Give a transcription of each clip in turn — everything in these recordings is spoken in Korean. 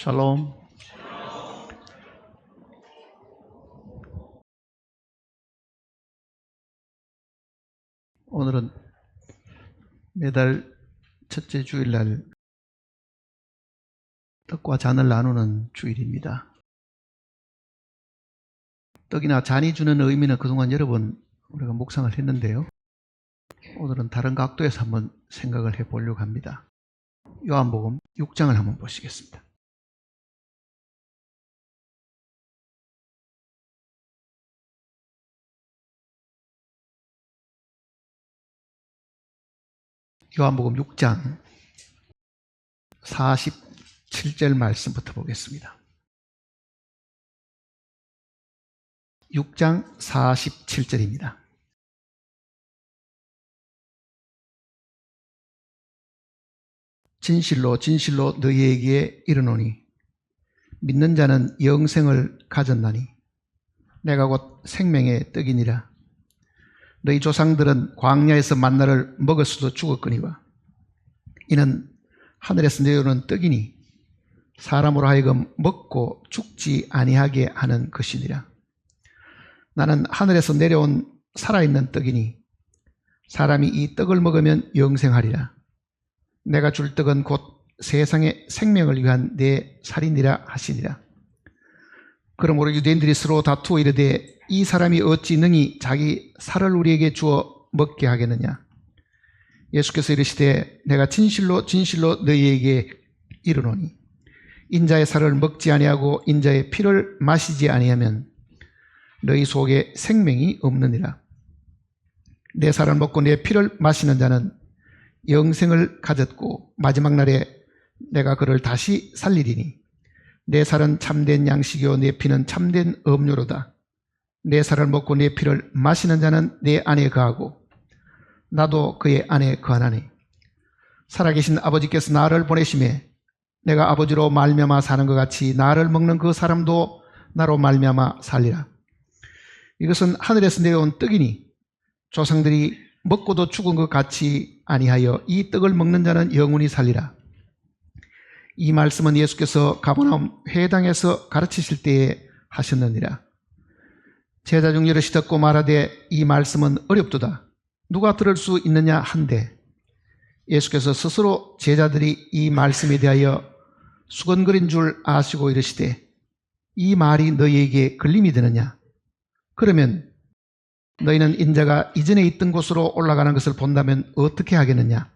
샬롬. 오늘은 매달 첫째 주일날 떡과 잔을 나누는 주일입니다. 떡이나 잔이 주는 의미는 그동안 여러 번 우리가 묵상을 했는데요. 오늘은 다른 각도에서 한번 생각을 해보려고 합니다. 요한복음 6장을 한번 보시겠습니다. 요한복음 6장 47절 말씀부터 보겠습니다. 6장 47절입니다. 진실로 진실로 너희에게 이르노니 믿는 자는 영생을 가졌나니 내가 곧 생명의 떡이니라. 너희 조상들은 광야에서 만나를 먹었어도 죽었거니와 이는 하늘에서 내려오는 떡이니 사람으로 하여금 먹고 죽지 아니하게 하는 것이니라. 나는 하늘에서 내려온 살아있는 떡이니 사람이 이 떡을 먹으면 영생하리라. 내가 줄 떡은 곧 세상의 생명을 위한 내 살이니라 하시니라. 그러므로 유대인들이 서로 다투어 이르되 이 사람이 어찌 능히 자기 살을 우리에게 주어 먹게 하겠느냐. 예수께서 이르시되 내가 진실로 진실로 너희에게 이르노니 인자의 살을 먹지 아니하고 인자의 피를 마시지 아니하면 너희 속에 생명이 없느니라. 내 살을 먹고 내 피를 마시는 자는 영생을 가졌고 마지막 날에 내가 그를 다시 살리리니 내 살은 참된 양식이요 내 피는 참된 음료로다. 내 살을 먹고 내 피를 마시는 자는 내 안에 거하고 나도 그의 안에 거하나니 살아계신 아버지께서 나를 보내심에 내가 아버지로 말미암아 사는 것 같이 나를 먹는 그 사람도 나로 말미암아 살리라. 이것은 하늘에서 내려온 떡이니 조상들이 먹고도 죽은 것 같이 아니하여 이 떡을 먹는 자는 영원히 살리라. 이 말씀은 예수께서 가버나움 회당에서 가르치실 때에 하셨느니라. 제자 중 여럿이 듣고 말하되 이 말씀은 어렵도다. 누가 들을 수 있느냐 한데 예수께서 스스로 제자들이 이 말씀에 대하여 수건거린 줄 아시고 이르시되 이 말이 너희에게 걸림이 되느냐. 그러면 너희는 인자가 이전에 있던 곳으로 올라가는 것을 본다면 어떻게 하겠느냐.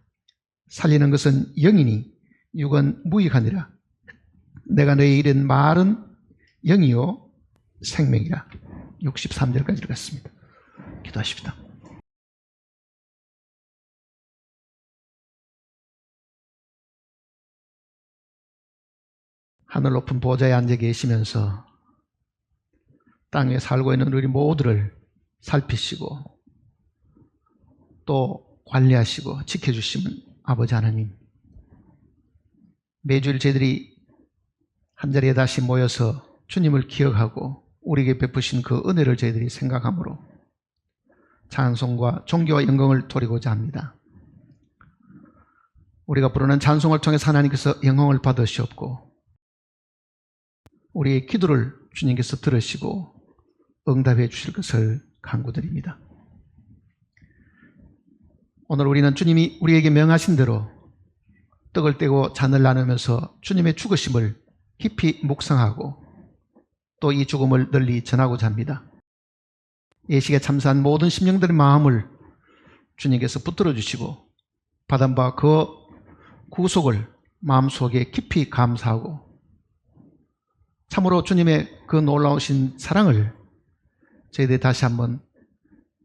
살리는 것은 영이니 육은 무익하니라. 내가 너희 이른 말은 영이요 생명이라. 63절까지 읽었습니다. 기도하십시다. 하늘 높은 보좌에 앉아 계시면서 땅에 살고 있는 우리 모두를 살피시고 또 관리하시고 지켜주시는 아버지 하나님, 매주일 저희들이 한자리에 다시 모여서 주님을 기억하고 우리에게 베푸신 그 은혜를 저희들이 생각함으로 찬송과 존귀와 영광을 돌리고자 합니다. 우리가 부르는 찬송을 통해서 하나님께서 영광을 받으시옵고 우리의 기도를 주님께서 들으시고 응답해 주실 것을 간구드립니다. 오늘 우리는 주님이 우리에게 명하신 대로 떡을 떼고 잔을 나누면서 주님의 죽으심을 깊이 묵상하고 또 이 죽음을 널리 전하고자 합니다. 예식에 참사한 모든 심령들의 마음을 주님께서 붙들어 주시고 받은 바 그 구속을 마음속에 깊이 감사하고 참으로 주님의 그 놀라우신 사랑을 저희들이 다시 한번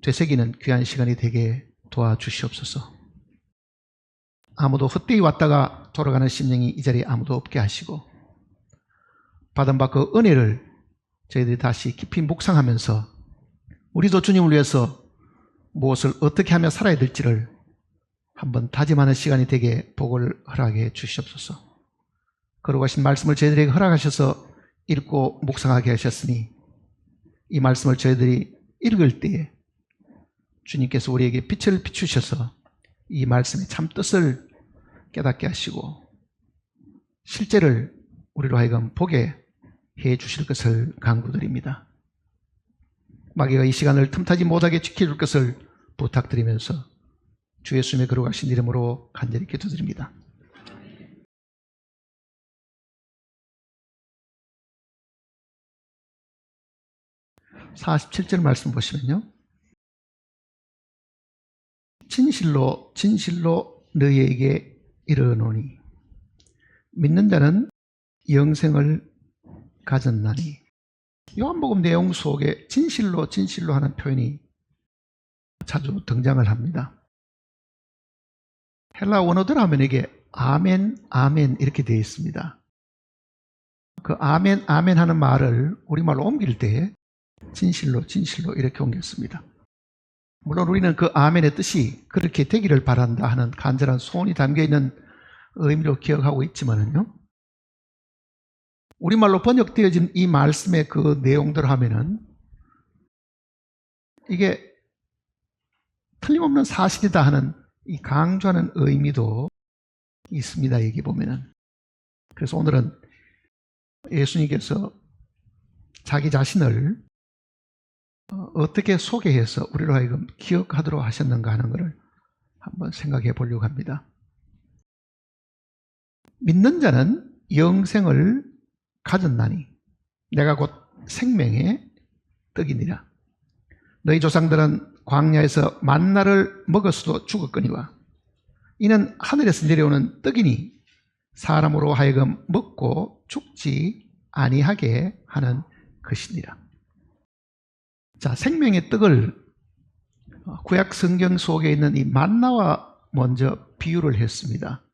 되새기는 귀한 시간이 되게 도와주시옵소서. 아무도 헛되이 왔다가 돌아가는 심령이 이 자리에 아무도 없게 하시고 받은 바 그 은혜를 저희들이 다시 깊이 묵상하면서 우리도 주님을 위해서 무엇을 어떻게 하며 살아야 될지를 한번 다짐하는 시간이 되게 복을 허락해 주시옵소서. 그러고 하신 말씀을 저희들에게 허락하셔서 읽고 묵상하게 하셨으니 이 말씀을 저희들이 읽을 때에 주님께서 우리에게 빛을 비추셔서 이 말씀의 참 뜻을 깨닫게 하시고 실제를 우리로 하여금 보게 해 주실 것을 간구드립니다. 마귀가 이 시간을 틈타지 못하게 지켜줄 것을 부탁드리면서 주 예수님의 거룩하신 이름으로 간절히 기도드립니다. (47절) 말씀 보시면요, 진실로 진실로 너희에게 이르노니 믿는 자는 영생을 가졌나니. 요한복음 내용 속에 진실로 진실로 하는 표현이 자주 등장을 합니다. 헬라 원어대로 하면 이게 아멘 아멘 이렇게 되어 있습니다. 그 아멘 아멘 하는 말을 우리말로 옮길 때 진실로 진실로 이렇게 옮겼습니다. 물론 우리는 그 아멘의 뜻이 그렇게 되기를 바란다 하는 간절한 소원이 담겨있는 의미로 기억하고 있지만은요, 우리말로 번역되어진 이 말씀의 그 내용대로 하면은 이게 틀림없는 사실이다 하는 이 강조하는 의미도 있습니다. 여기 보면은. 그래서 오늘은 예수님께서 자기 자신을 어떻게 소개해서 우리로 하여금 기억하도록 하셨는가 하는 것을 한번 생각해 보려고 합니다. 믿는 자는 영생을 가졌나니 내가 곧 생명의 떡이니라. 너희 조상들은 광야에서 만나를 먹었어도 죽었거니와 이는 하늘에서 내려오는 떡이니 사람으로 하여금 먹고 죽지 아니하게 하는 것이니라. 자, 생명의 떡을 구약 성경 속에 있는 이 만나와 먼저 비유를 했습니다.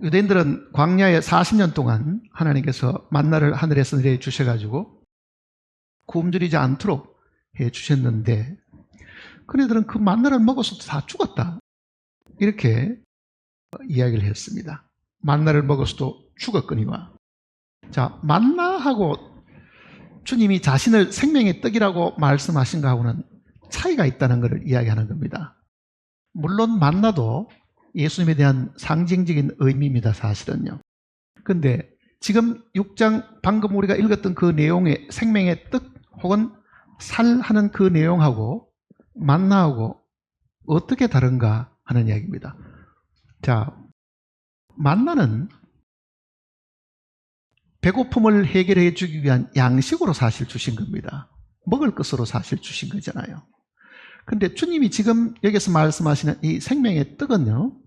유대인들은 광야에 40년 동안 하나님께서 만나를 하늘에서 내려주셔가지고 굶주리지 않도록 해주셨는데, 그네들은 그 만나를 먹어서도 다 죽었다, 이렇게 이야기를 했습니다. 만나를 먹어서도 죽었거니와. 자, 만나하고 주님이 자신을 생명의 떡이라고 말씀하신 거하고는 차이가 있다는 것을 이야기하는 겁니다. 물론 만나도 예수님에 대한 상징적인 의미입니다, 사실은요. 근데 지금 6장 방금 우리가 읽었던 그 내용의 생명의 떡 혹은 살하는 그 내용하고 만나하고 어떻게 다른가 하는 이야기입니다. 자, 만나는 배고픔을 해결해 주기 위한 양식으로 사실 주신 겁니다. 먹을 것으로 사실 주신 거잖아요. 근데 주님이 지금 여기서 말씀하시는 이 생명의 떡은요,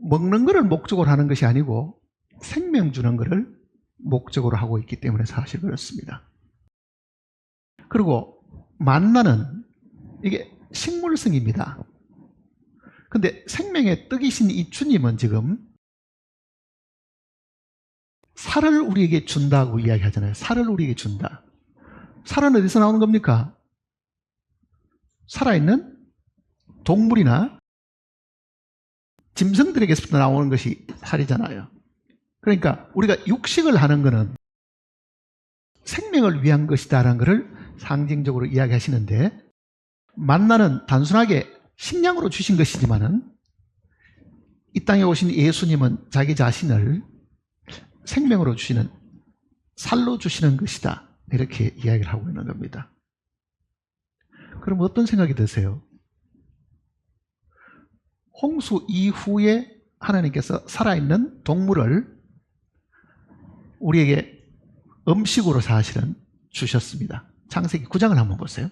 먹는 것을 목적으로 하는 것이 아니고 생명 주는 것을 목적으로 하고 있기 때문에 사실 그렇습니다. 그리고 만나는 이게 식물성입니다. 근데 생명의 떡이신 이 주님은 지금 살을 우리에게 준다고 이야기하잖아요. 살을 우리에게 준다. 살은 어디서 나오는 겁니까? 살아있는 동물이나 짐승들에게서부터 나오는 것이 살이잖아요. 그러니까 우리가 육식을 하는 것은 생명을 위한 것이다라는 것을 상징적으로 이야기하시는데, 만나는 단순하게 식량으로 주신 것이지만은 이 땅에 오신 예수님은 자기 자신을 생명으로 주시는, 살로 주시는 것이다, 이렇게 이야기를 하고 있는 겁니다. 그럼 어떤 생각이 드세요? 홍수 이후에 하나님께서 살아있는 동물을 우리에게 음식으로 사실은 주셨습니다. 창세기 9장을 한번 보세요.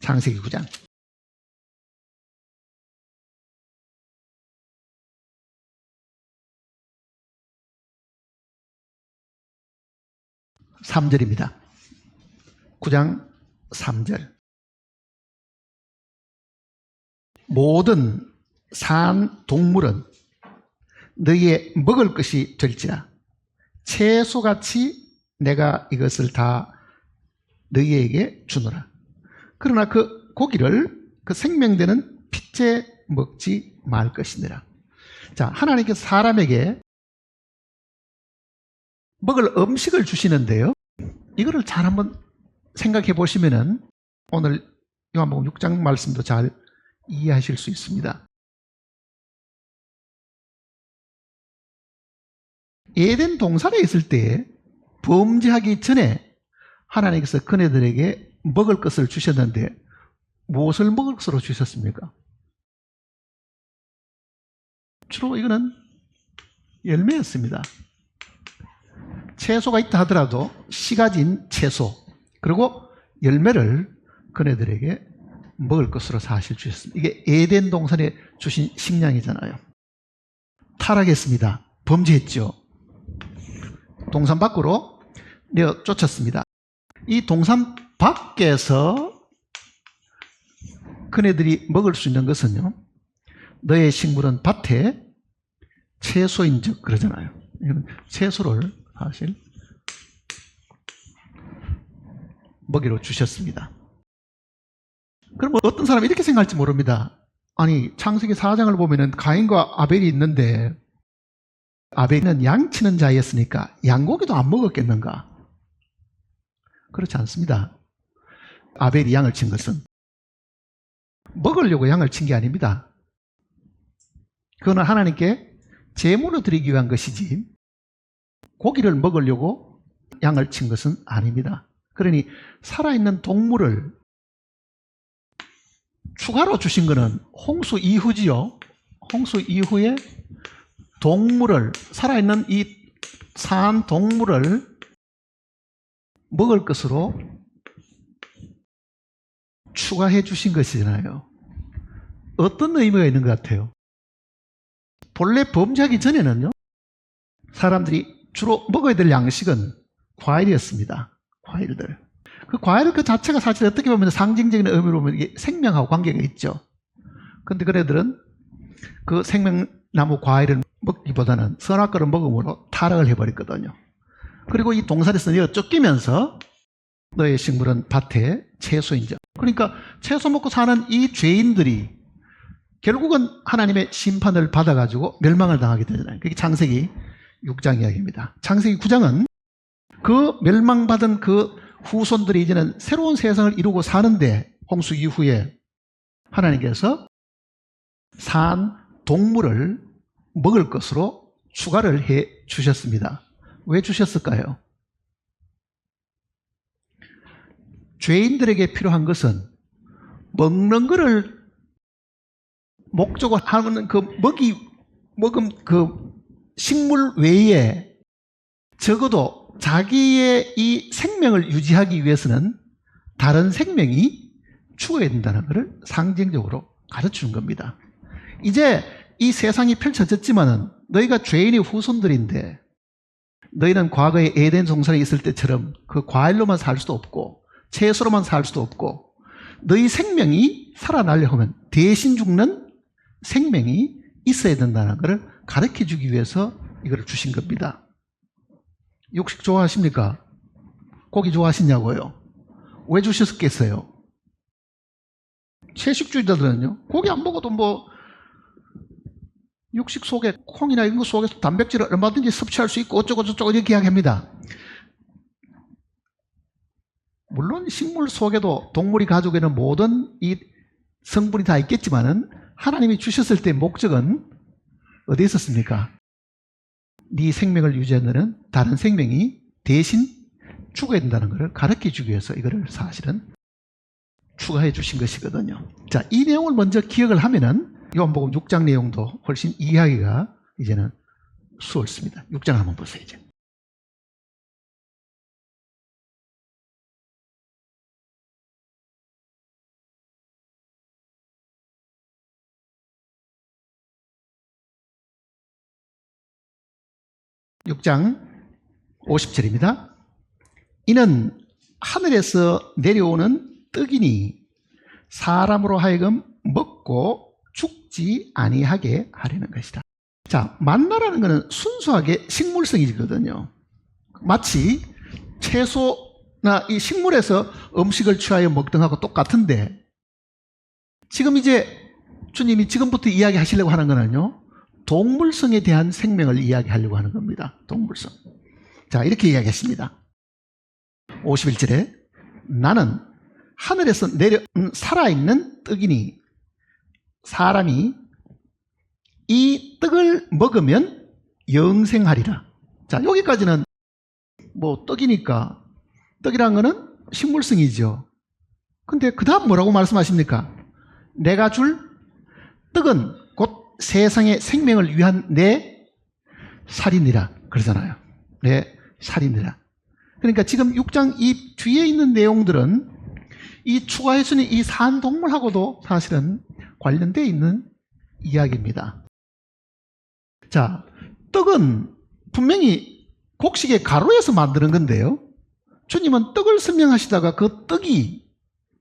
창세기 9장. (3절입니다) 9장 3절. 모든 산 동물은 너희의 먹을 것이 될지라 채소같이 내가 이것을 다 너희에게 주노라. 그러나 그 고기를 그 생명되는 핏째 먹지 말 것이니라. 자, 하나님께서 사람에게 먹을 음식을 주시는데요, 이거를 잘 한번 생각해 보시면은 오늘 요한복음 6장 말씀도 잘 이해하실 수 있습니다. 에덴 동산에 있을 때 범죄하기 전에 하나님께서 그네들에게 먹을 것을 주셨는데 무엇을 먹을 것으로 주셨습니까? 주로 이거는 열매였습니다. 채소가 있다 하더라도 씨 가진 채소 그리고 열매를 그네들에게 먹을 것으로 사실 주셨습니다. 이게 에덴 동산에 주신 식량이잖아요. 타락했습니다. 범죄했죠. 동산 밖으로 내어 쫓았습니다. 이 동산 밖에서 그네들이 먹을 수 있는 것은요, 너의 식물은 밭에 채소인즉 그러잖아요. 채소를 사실 먹이로 주셨습니다. 그럼 어떤 사람이 이렇게 생각할지 모릅니다. 아니, 창세기 4장을 보면은 가인과 아벨이 있는데 아벨은 양치는 자였으니까 양고기도 안 먹었겠는가? 그렇지 않습니다. 아벨이 양을 친 것은 먹으려고 양을 친 게 아닙니다. 그거는 하나님께 제물을 드리기 위한 것이지 고기를 먹으려고 양을 친 것은 아닙니다. 그러니 살아있는 동물을 추가로 주신 것은 홍수 이후지요. 홍수 이후에 동물을, 살아있는 이 산 동물을 먹을 것으로 추가해 주신 것이잖아요. 어떤 의미가 있는 것 같아요? 본래 범죄하기 전에는요, 사람들이 주로 먹어야 될 양식은 과일이었습니다. 과일들. 그 과일 그 자체가 사실 어떻게 보면 상징적인 의미로 보면 이게 생명하고 관계가 있죠. 그런데 그네들은 그 생명나무 과일을 먹기보다는 선악과를 먹음으로 타락을 해버렸거든요. 그리고 이 동산에서 내어 쫓기면서 너의 식물은 밭에 채소인즉. 그러니까 채소 먹고 사는 이 죄인들이 결국은 하나님의 심판을 받아가지고 멸망을 당하게 되잖아요. 그게 창세기 6장 이야기입니다. 창세기 9장은 그 멸망받은 그 후손들이 이제는 새로운 세상을 이루고 사는데 홍수 이후에 하나님께서 산 동물을 먹을 것으로 추가를 해 주셨습니다. 왜 주셨을까요? 죄인들에게 필요한 것은 먹는 것을 목적으로 하는 그 먹음 그 식물 외에 적어도 자기의 이 생명을 유지하기 위해서는 다른 생명이 죽어야 된다는 것을 상징적으로 가르치는 겁니다. 이제 이 세상이 펼쳐졌지만은 너희가 죄인의 후손들인데 너희는 과거에 에덴 동산에 있을 때처럼 그 과일로만 살 수도 없고 채소로만 살 수도 없고 너희 생명이 살아나려 하면 대신 죽는 생명이 있어야 된다는 것을 가르쳐 주기 위해서 이걸 주신 겁니다. 육식 좋아하십니까? 고기 좋아하시냐고요? 왜 주셨겠어요? 채식주의자들은요, 고기 안 먹어도 뭐 육식 속에 콩이나 이런 것 속에서 단백질을 얼마든지 섭취할 수 있고 어쩌고저쩌고 이렇게 이야기합니다. 물론 식물 속에도 동물이 가지고 있는 모든 이 성분이 다 있겠지만은 하나님이 주셨을 때 목적은 어디에 있었습니까? 네 생명을 유지하는 다른 생명이 대신 죽어야 된다는 것을 가르쳐 주기 위해서 이거를 사실은 추가해 주신 것이거든요. 자, 이 내용을 먼저 기억을 하면은 요한복음 6장 내용도 훨씬 이해하기가 이제는 수월습니다. 6장 한번 보세요. 이제. (6장) 50절입니다. 이는 하늘에서 내려오는 떡이니 사람으로 하여금 먹고 죽지 아니하게 하려는 것이다. 자, 만나라는 것은 순수하게 식물성이거든요. 마치 채소나 이 식물에서 음식을 취하여 먹던 하고 똑같은데 지금 이제 주님이 지금부터 이야기하시려고 하는 거는요, 동물성에 대한 생명을 이야기하려고 하는 겁니다. 동물성. 자, 이렇게 이야기했습니다. 51절에 나는 하늘에서 내려온 살아있는 떡이니 사람이 이 떡을 먹으면 영생하리라. 자, 여기까지는 뭐 떡이니까 떡이란 거는 식물성이죠. 근데 그 다음 뭐라고 말씀하십니까? 내가 줄 떡은 곧 세상의 생명을 위한 내 살이니라 그러잖아요. 내 살이니라. 그러니까 지금 6장 이 뒤에 있는 내용들은 이 추가해주는 이 산동물하고도 사실은 관련되어 있는 이야기입니다. 자, 떡은 분명히 곡식의 가루에서 만드는 건데요. 주님은 떡을 설명하시다가 그 떡이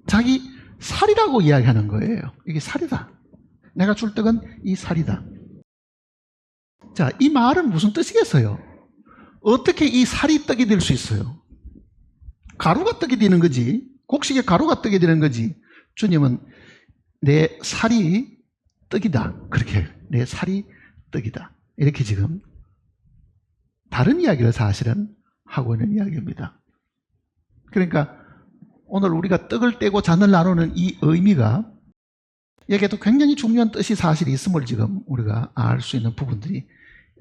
자기 살이라고 이야기하는 거예요. 이게 살이다. 내가 줄 떡은 이 살이다. 자, 이 말은 무슨 뜻이겠어요? 어떻게 이 살이 떡이 될 수 있어요? 가루가 떡이 되는 거지. 곡식의 가루가 떡이 되는 거지. 주님은 내 살이 떡이다. 그렇게 내 살이 떡이다. 이렇게 지금 다른 이야기를 사실은 하고 있는 이야기입니다. 그러니까 오늘 우리가 떡을 떼고 잔을 나누는 이 의미가 여기에도 굉장히 중요한 뜻이 사실 있음을 지금 우리가 알 수 있는 부분들이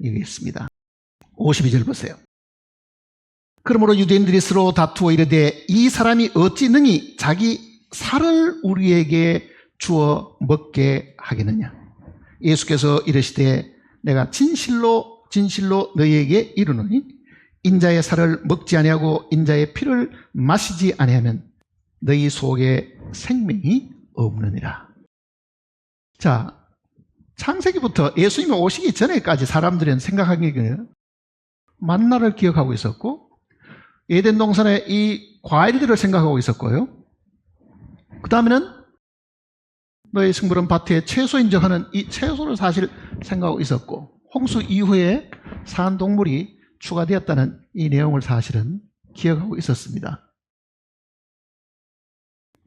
여기 있습니다. 52절 보세요. 그러므로 유대인들이 서로 다투어 이르되 이 사람이 어찌 능히 자기 살을 우리에게 주어 먹게 하겠느냐. 예수께서 이르시되 내가 진실로 너희에게 이르노니 인자의 살을 먹지 아니하고 인자의 피를 마시지 아니하면 너희 속에 생명이 없느니라. 자, 창세기부터 예수님이 오시기 전에까지 사람들은 생각하기에 만나를 기억하고 있었고 에덴 동산의 이 과일들을 생각하고 있었고요. 그 다음에는 너희 식물은 밭의 채소 인정하는 이 채소를 사실 생각하고 있었고 홍수 이후에 산동물이 추가되었다는 이 내용을 사실은 기억하고 있었습니다.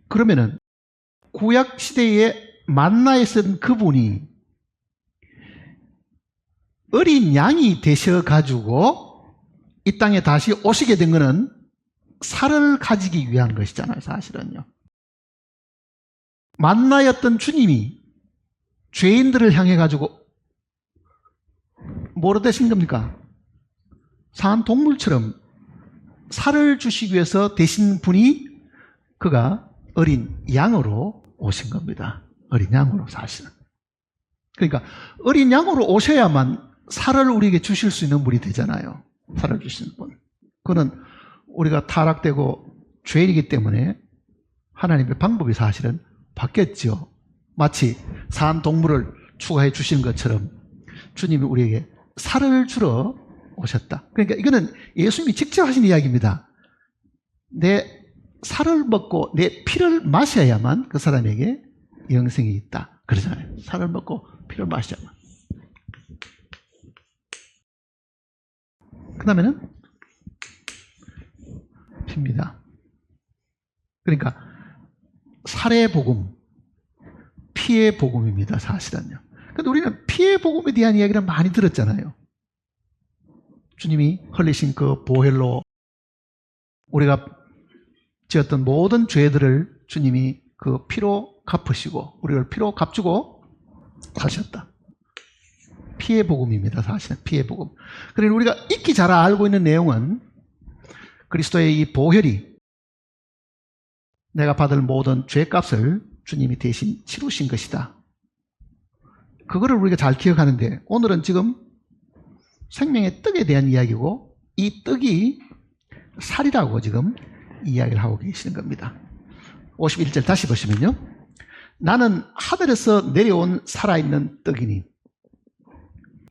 그러면은 구약 시대에 만나에 쓴 그분이 어린 양이 되셔가지고 이 땅에 다시 오시게 된 것은 살을 가지기 위한 것이잖아요, 사실은요. 만나였던 주님이 죄인들을 향해가지고 뭐로 되신 겁니까? 산 동물처럼 살을 주시기 위해서 되신 분이 그가 어린 양으로 오신 겁니다. 어린 양으로 사실은. 그러니까 어린 양으로 오셔야만 살을 우리에게 주실 수 있는 분이 되잖아요. 살을 주시는 분. 그는 우리가 타락되고 죄인이기 때문에 하나님의 방법이 사실은 바뀌었죠. 마치 산 동물을 추가해 주시는 것처럼 주님이 우리에게 살을 주러 오셨다. 그러니까 이거는 예수님이 직접 하신 이야기입니다. 내 살을 먹고 내 피를 마셔야만 그 사람에게 영생이 있다. 그러잖아요. 살을 먹고 피를 마셔야만. 그 다음에는 피입니다. 그러니까 살의 복음, 피의 복음입니다. 사실은요. 근데 우리는 피의 복음에 대한 이야기를 많이 들었잖아요. 주님이 흘리신 그 보혈로 우리가 지었던 모든 죄들을 주님이 그 피로 갚으시고 우리를 피로 값주고 가셨다. 피의 복음입니다. 사실은 피의 복음. 그러니 우리가 익히 잘 알고 있는 내용은 그리스도의 이 보혈이 내가 받을 모든 죄값을 주님이 대신 치루신 것이다. 그거를 우리가 잘 기억하는데 오늘은 지금 생명의 떡에 대한 이야기고 이 떡이 살이라고 지금 이야기를 하고 계시는 겁니다. 51절 다시 보시면요. 나는 하늘에서 내려온 살아있는 떡이니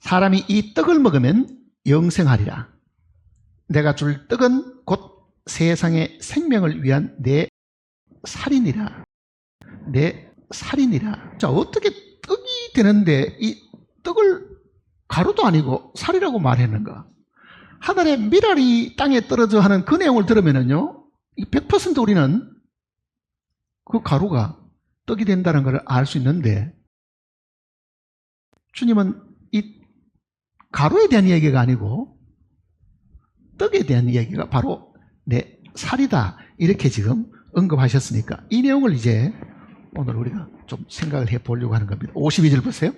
사람이 이 떡을 먹으면 영생하리라. 내가 줄 떡은 곧 세상의 생명을 위한 내 살이니라. 내 살이니라. 자, 어떻게 떡이 되는데 이 떡을 가루도 아니고 살이라고 말했는가? 하늘의 미랄이 땅에 떨어져 하는 그 내용을 들으면요, 100% 우리는 그 가루가 떡이 된다는 걸 알 수 있는데, 주님은 이 가루에 대한 이야기가 아니고 떡에 대한 이야기가 바로 내 살이다, 이렇게 지금 언급하셨으니까 이 내용을 이제 오늘 우리가 좀 생각을 해보려고 하는 겁니다. 52절 보세요.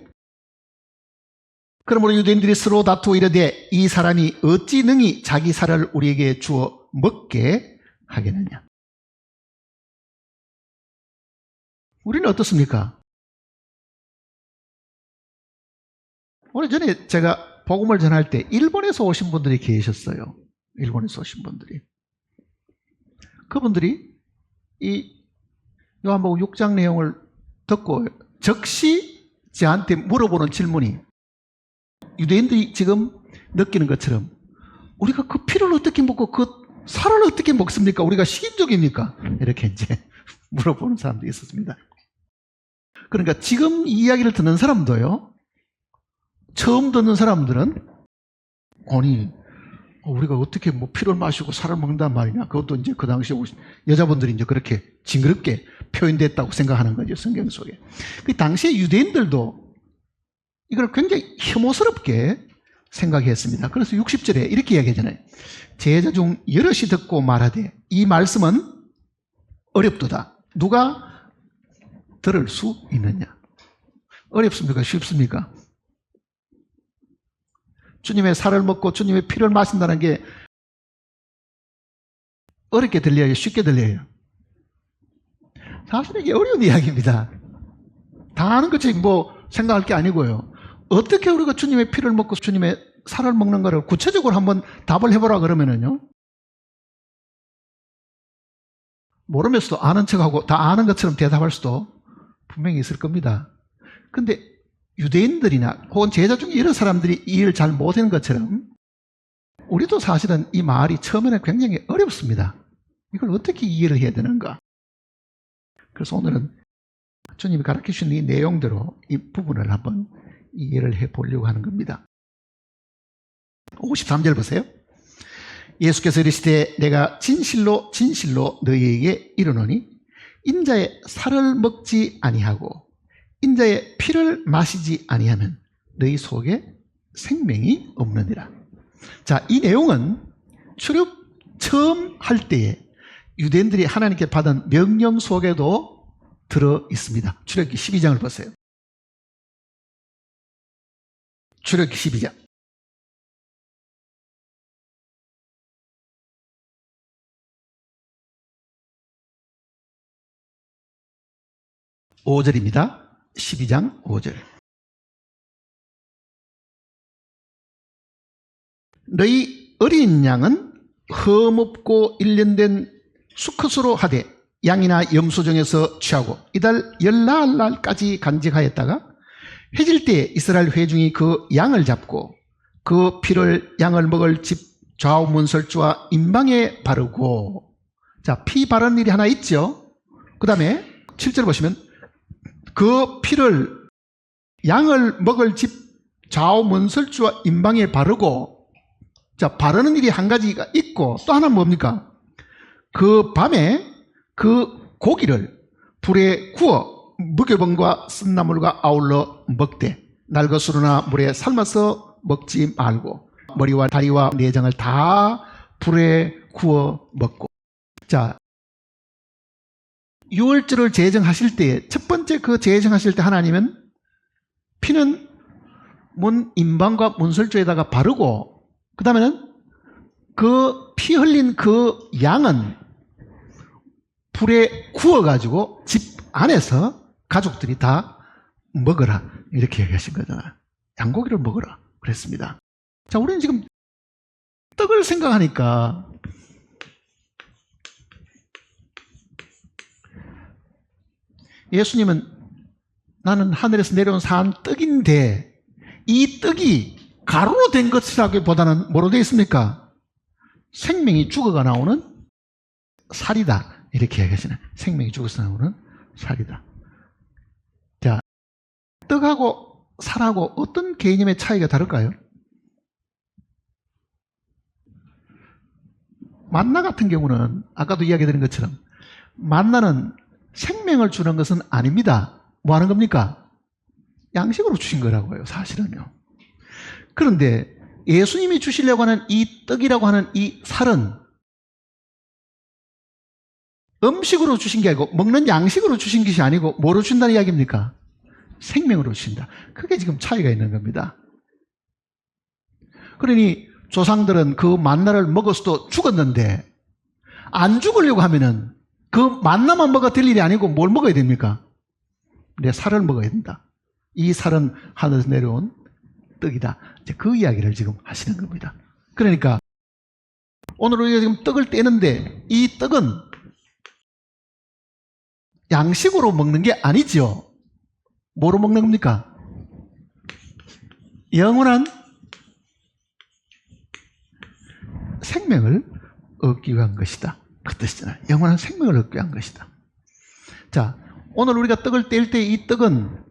그러므로 유대인들이 서로 다투어 이르되 이 사람이 어찌 능히 자기 살을 우리에게 주어 먹게 하겠느냐. 우리는 어떻습니까? 오래전에 제가 복음을 전할 때 일본에서 오신 분들이 계셨어요. 일본에서 오신 분들이. 그분들이 이 요한복음 6장 내용을 듣고 즉시 저한테 물어보는 질문이 유대인들이 지금 느끼는 것처럼 우리가 그 피를 어떻게 먹고 그 살을 어떻게 먹습니까? 우리가 식인종입니까? 이렇게 이제 물어보는 사람도 있었습니다. 그러니까 지금 이 이야기를 듣는 사람도요, 처음 듣는 사람들은 아니 우리가 어떻게 뭐 피를 마시고 살을 먹는단 말이냐. 그것도 이제 그 당시에 여자분들이 이제 그렇게 징그럽게 표현됐다고 생각하는 거죠, 성경 속에. 그 당시에 유대인들도 이걸 굉장히 혐오스럽게 생각했습니다. 그래서 60절에 이렇게 이야기하잖아요. 제자 중 여럿이 듣고 말하되 이 말씀은 어렵도다. 누가 들을 수 있느냐? 어렵습니까? 쉽습니까? 주님의 살을 먹고 주님의 피를 마신다는 게 어렵게 들려요? 쉽게 들려요? 사실 이게 어려운 이야기입니다. 다 아는 것이 뭐 생각할 게 아니고요. 어떻게 우리가 주님의 피를 먹고 주님의 살을 먹는 거를 구체적으로 한번 답을 해보라 그러면은요, 모르면서도 아는 척하고 다 아는 것처럼 대답할 수도 분명히 있을 겁니다. 근데 유대인들이나 혹은 제자 중에 이런 사람들이 이 일을 잘 못하는 것처럼 우리도 사실은 이 말이 처음에는 굉장히 어렵습니다. 이걸 어떻게 이해를 해야 되는가? 그래서 오늘은 주님이 가르쳐 주신 이 내용대로 이 부분을 한번 이해를 해보려고 하는 겁니다. 53절 보세요. 예수께서 이르시되 내가 진실로 진실로 너희에게 이르노니 인자의 살을 먹지 아니하고 인자의 피를 마시지 아니하면 너희 속에 생명이 없느니라. 자, 이 내용은 출애굽 처음 할 때에 유대인들이 하나님께 받은 명령 속에도 들어 있습니다. 출애굽기 12장을 보세요. 출애굽기 12장 5절입니다. 12장 5절. 너희 어린 양은 흠없고 일련된 수컷으로 하되 양이나 염소 중에서 취하고 이달 열나흘 날까지 간직하였다가 해질 때에 이스라엘 회중이 그 양을 잡고 그 피를 양을 먹을 집 좌우 문설주와 임방에 바르고, 자, 피 바르는 일이 하나 있죠. 그 다음에 7절 보시면 그 피를 양을 먹을 집 좌우 문설주와 임방에 바르고, 자, 바르는 일이 한 가지가 있고 또 하나는 뭡니까? 그 밤에 그 고기를 불에 구워 무교병과 쓴나물과 아울러 먹되 날것으로나 물에 삶아서 먹지 말고 머리와 다리와 내장을 다 불에 구워 먹고. 자, 유월절을 제정하실 때 첫 번째 그 제정하실 때 하나님은 피는 문 임방과 문설주에다가 바르고, 그 다음에는 그 피 흘린 그 양은 불에 구워가지고 집 안에서 가족들이 다 먹어라, 이렇게 얘기하신 거잖아요. 양고기를 먹어라 그랬습니다. 자, 우리는 지금 떡을 생각하니까 예수님은 나는 하늘에서 내려온 산 떡인데 이 떡이 가루로 된 것이라기보다는 뭐로 되어 있습니까? 생명이 죽어가 나오는 살이다, 이렇게 얘기하시네. 생명이 죽어서 나오는 살이다. 자, 떡하고 살하고 어떤 개념의 차이가 다를까요? 만나 같은 경우는 아까도 이야기 드린 것처럼 만나는 생명을 주는 것은 아닙니다. 뭐 하는 겁니까? 양식으로 주신 거라고요, 사실은요. 그런데 예수님이 주시려고 하는 이 떡이라고 하는 이 살은 음식으로 주신 게 아니고 먹는 양식으로 주신 것이 아니고 뭐로 준다는 이야기입니까? 생명으로 주신다. 그게 지금 차이가 있는 겁니다. 그러니 조상들은 그 만나를 먹었어도 죽었는데 안 죽으려고 하면은 그 만나만 먹어야 될 일이 아니고 뭘 먹어야 됩니까? 내 살을 먹어야 된다. 이 살은 하늘에서 내려온 떡이다. 이제 그 이야기를 지금 하시는 겁니다. 그러니까 오늘 우리가 지금 떡을 떼는데 이 떡은 양식으로 먹는 게 아니죠. 뭐로 먹는 겁니까? 영원한 생명을 얻기 위한 것이다. 그 뜻이잖아요. 영원한 생명을 얻기 위한 것이다. 자, 오늘 우리가 떡을 뗄 때 이 떡은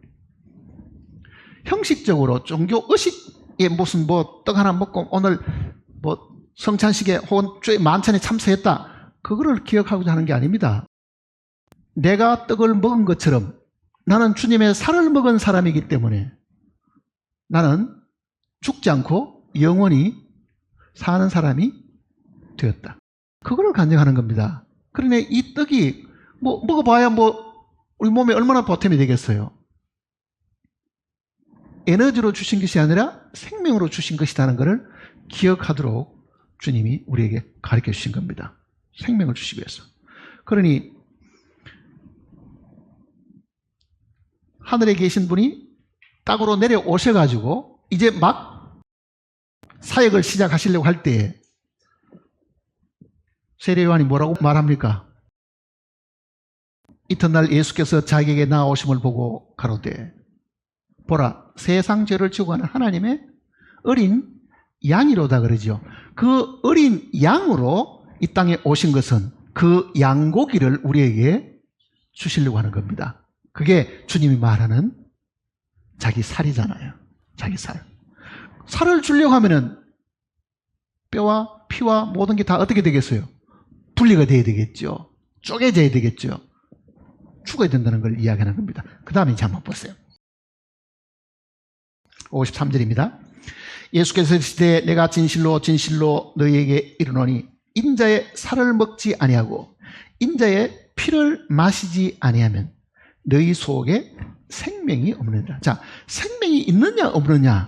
형식적으로 종교 의식에 무슨 뭐 떡 하나 먹고 오늘 뭐 성찬식에 혹은 만찬에 참석했다. 그거를 기억하고자 하는 게 아닙니다. 내가 떡을 먹은 것처럼 나는 주님의 살을 먹은 사람이기 때문에 나는 죽지 않고 영원히 사는 사람이 되었다. 그거를 간증하는 겁니다. 그러니 이 떡이 뭐 먹어봐야 뭐 우리 몸에 얼마나 보탬이 되겠어요. 에너지로 주신 것이 아니라 생명으로 주신 것이라는 것을 기억하도록 주님이 우리에게 가르쳐 주신 겁니다. 생명을 주시기 위해서. 그러니 하늘에 계신 분이 땅으로 내려오셔가지고 이제 막 사역을 시작하시려고 할 때에 세례 요한이 뭐라고 말합니까? 이튿날 예수께서 자기에게 나오심을 보고 가로되 보라 세상 죄를 지고 가는 하나님의 어린 양이로다 그러죠. 그 어린 양으로 이 땅에 오신 것은 그 양고기를 우리에게 주시려고 하는 겁니다. 그게 주님이 말하는 자기 살이잖아요. 자기 살. 살을 주려고 하면은 뼈와 피와 모든 게 다 어떻게 되겠어요? 분리가 돼야 되겠죠. 쪼개져야 되겠죠. 죽어야 된다는 걸 이야기하는 겁니다. 그 다음에 이제 한번 보세요. 53절입니다. 예수께서 이르시되 내가 진실로 진실로 너희에게 이르노니 인자의 살을 먹지 아니하고 인자의 피를 마시지 아니하면 너희 속에 생명이 없느니라. 자, 생명이 있느냐 없느냐?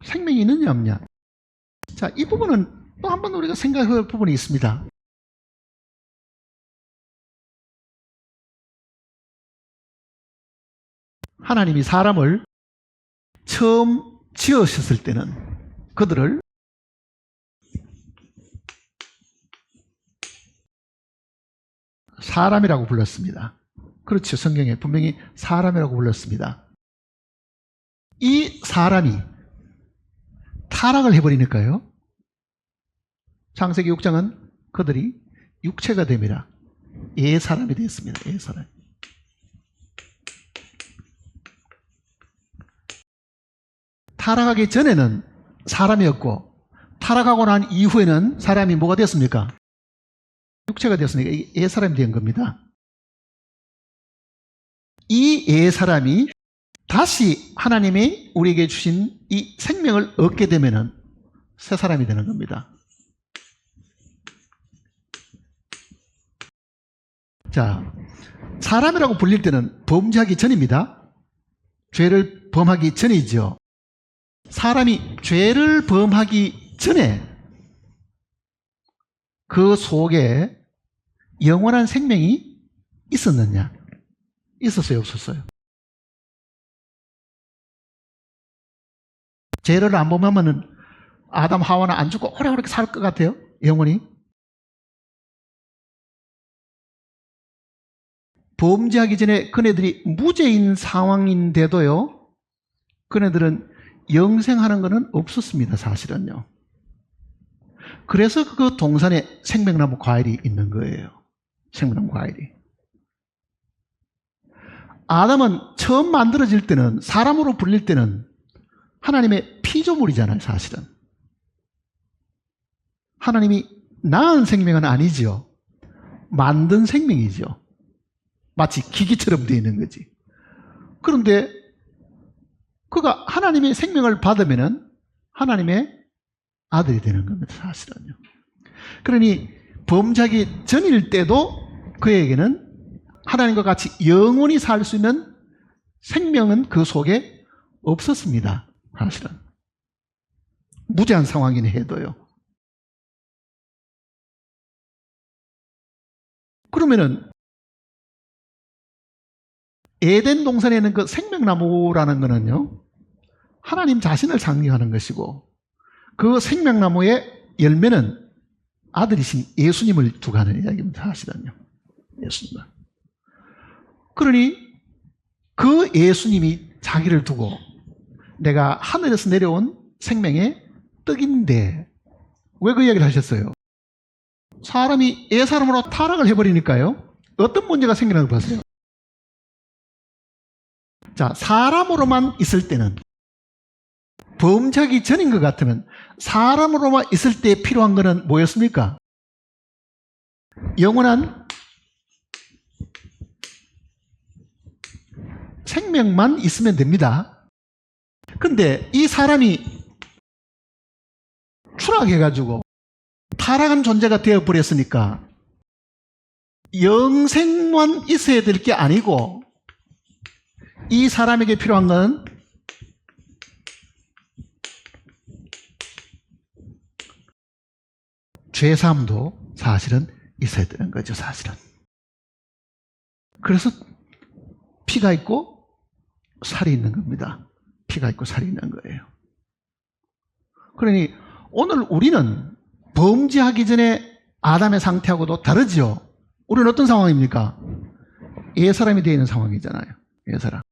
생명이 있느냐 없느냐? 자, 이 부분은 또 한 번 우리가 생각할 부분이 있습니다. 하나님이 사람을 처음 지으셨을 때는 그들을 사람이라고 불렀습니다. 그렇죠. 성경에 분명히 사람이라고 불렀습니다. 이 사람이 타락을 해버리니까요. 창세기 6장은 그들이 육체가 됨이라 예사람이 되었습니다. 예사람. 타락하기 전에는 사람이었고 타락하고 난 이후에는 사람이 뭐가 됐습니까? 육체가 되었으니까 예사람이 된 겁니다. 이 예사람이 다시 하나님이 우리에게 주신 이 생명을 얻게 되면은 새 사람이 되는 겁니다. 자, 사람이라고 불릴 때는 범죄하기 전입니다. 죄를 범하기 전이죠. 사람이 죄를 범하기 전에 그 속에 영원한 생명이 있었느냐? 있었어요, 없었어요? 죄를 안 범하면은 아담 하와는 안 죽고 오래오래 살 것 같아요? 영원히? 범죄하기 전에 그네들이 무죄인 상황인데도요, 그네들은 영생하는 것은 없었습니다, 사실은요. 그래서 그 동산에 생명나무 과일이 있는 거예요. 생명나무 과일이. 아담은 처음 만들어질 때는, 사람으로 불릴 때는 하나님의 피조물이잖아요, 사실은. 하나님이 낳은 생명은 아니죠. 만든 생명이죠. 마치 기기처럼 되어 있는 거지. 그런데 그가 하나님의 생명을 받으면은 하나님의 아들이 되는 겁니다, 사실은요. 그러니 범죄하기 전일 때도 그에게는 하나님과 같이 영원히 살 수 있는 생명은 그 속에 없었습니다. 사실은. 무죄한 상황이긴 해도요. 그러면은 에덴 동산에 있는 그 생명나무라는 거는요, 하나님 자신을 상징하는 것이고, 그 생명나무의 열매는 아들이신 예수님을 두고 하는 이야기입니다. 사실은요. 예수님을. 그러니 그 예수님이 자기를 두고 내가 하늘에서 내려온 생명의 떡인데, 왜 그 이야기를 하셨어요? 사람이 옛사람으로 타락을 해버리니까요, 어떤 문제가 생기는 걸 보세요. 자, 사람으로만 있을 때는, 범죄하기 전인 것 같으면 사람으로만 있을 때 필요한 것은 뭐였습니까? 영원한 생명만 있으면 됩니다. 근데 이 사람이 추락해가지고 타락한 존재가 되어버렸으니까 영생만 있어야 될 게 아니고, 이 사람에게 필요한 건 죄사함도 사실은 있어야 되는 거죠. 사실은. 그래서 피가 있고 살이 있는 겁니다. 피가 있고 살이 있는 거예요. 그러니 오늘 우리는 범죄하기 전에 아담의 상태하고도 다르죠. 우리는 어떤 상황입니까? 옛사람이 되어 있는 상황이잖아요. 옛사람.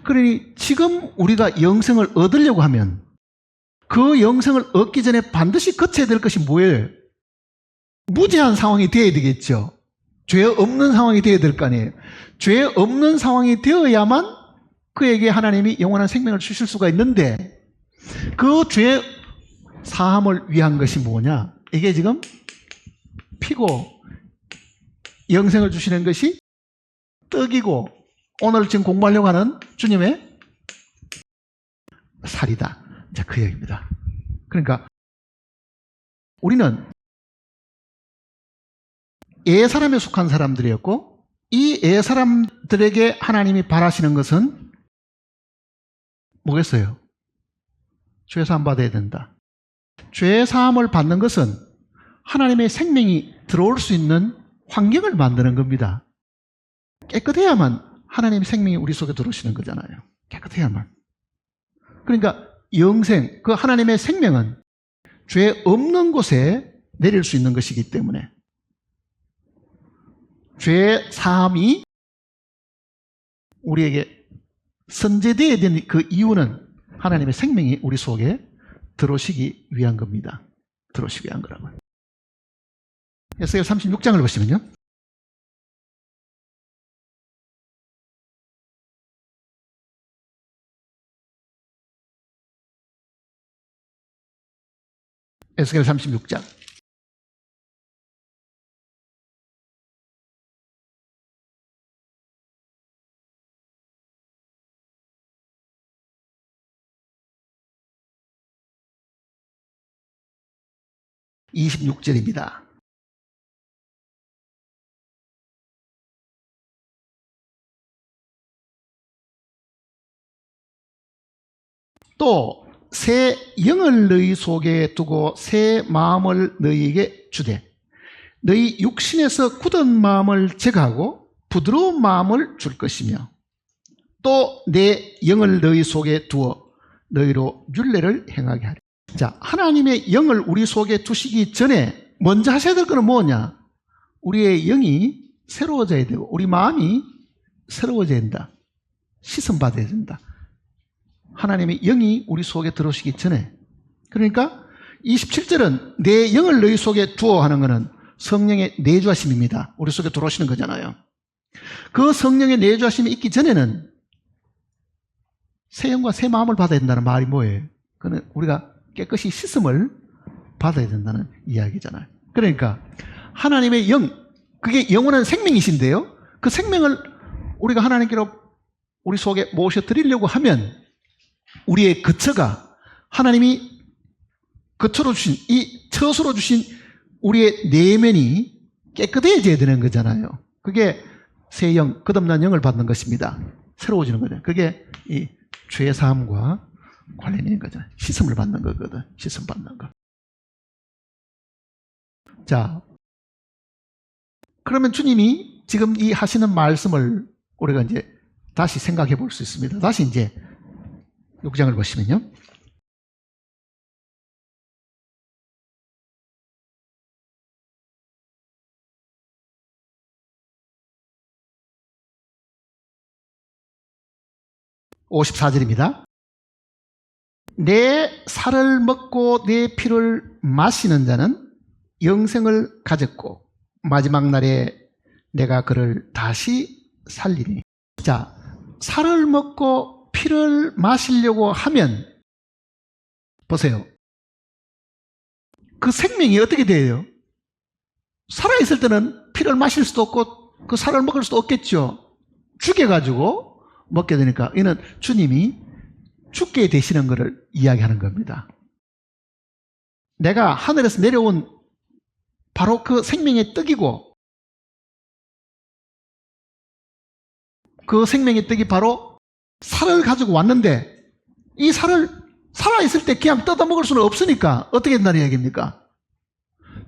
그러니 지금 우리가 영생을 얻으려고 하면 그 영생을 얻기 전에 반드시 거쳐야 될 것이 뭐예요? 무죄한 상황이 되어야 되겠죠. 죄 없는 상황이 되어야 될 거 아니에요. 죄 없는 상황이 되어야만 그에게 하나님이 영원한 생명을 주실 수가 있는데, 그 죄 사함을 위한 것이 뭐냐? 이게 지금 피고 영생을 주시는 것이 떡이고, 오늘 지금 공부하려고 하는 주님의 살이다. 자, 그 얘기입니다. 그러니까 우리는 옛사람에 속한 사람들이었고, 이 옛사람들에게 하나님이 바라시는 것은 뭐겠어요? 죄사함 받아야 된다. 죄사함을 받는 것은 하나님의 생명이 들어올 수 있는 환경을 만드는 겁니다. 깨끗해야만 하나님의 생명이 우리 속에 들어오시는 거잖아요. 깨끗해야만. 그러니까 영생, 그 하나님의 생명은 죄 없는 곳에 내릴 수 있는 것이기 때문에, 죄 사함이 우리에게 선제되어야 되는 그 이유는 하나님의 생명이 우리 속에 들어오시기 위한 겁니다. 들어오시기 위한 거라고요. 에스겔 36장을 보시면요, 에스겔 36장. (26절입니다) 또 새 영을 너희 속에 두고 새 마음을 너희에게 주되 너희 육신에서 굳은 마음을 제거하고 부드러운 마음을 줄 것이며, 또 내 영을 너희 속에 두어 너희로 율례를 행하게 하리. 자, 하나님의 영을 우리 속에 두시기 전에 먼저 하셔야 될 것은 뭐냐? 우리의 영이 새로워져야 되고 우리 마음이 새로워져야 된다. 씻음받아야 된다. 하나님의 영이 우리 속에 들어오시기 전에. 그러니까 27절은 내 영을 너희 속에 두어 하는 것은 성령의 내주하심입니다. 우리 속에 들어오시는 거잖아요. 그 성령의 내주하심이 있기 전에는 새 영과 새 마음을 받아야 된다는 말이 뭐예요? 그는 우리가 깨끗이 씻음을 받아야 된다는 이야기잖아요. 그러니까 하나님의 영, 그게 영원한 생명이신데요, 그 생명을 우리가 하나님께로 우리 속에 모셔드리려고 하면 우리의 거처가 하나님이 거처로 주신, 이 처소로 주신 우리의 내면이 깨끗해져야 되는 거잖아요. 그게 새 영, 거듭난 영을 받는 것입니다. 새로워지는 거죠. 그게 이 죄사함과 관련이 있는 거죠. 씻음을 받는 거거든. 씻음 받는 거. 자, 그러면 주님이 지금 이 하시는 말씀을 우리가 이제 다시 생각해 볼 수 있습니다. 다시 이제 6장을 보시면요. (54절입니다) 내 살을 먹고 내 피를 마시는 자는 영생을 가졌고 마지막 날에 내가 그를 다시 살리니. 자, 살을 먹고 피를 마시려고 하면 보세요. 그 생명이 어떻게 돼요? 살아있을 때는 피를 마실 수도 없고 그 살을 먹을 수도 없겠죠. 죽여가지고 먹게 되니까 이는 주님이 죽게 되시는 것을 이야기하는 겁니다. 내가 하늘에서 내려온 바로 그 생명의 떡이고 그 생명의 떡이 바로 살을 가지고 왔는데 이 살을 살아있을 때 그냥 뜯어 먹을 수는 없으니까 어떻게 된다는 이야기입니까?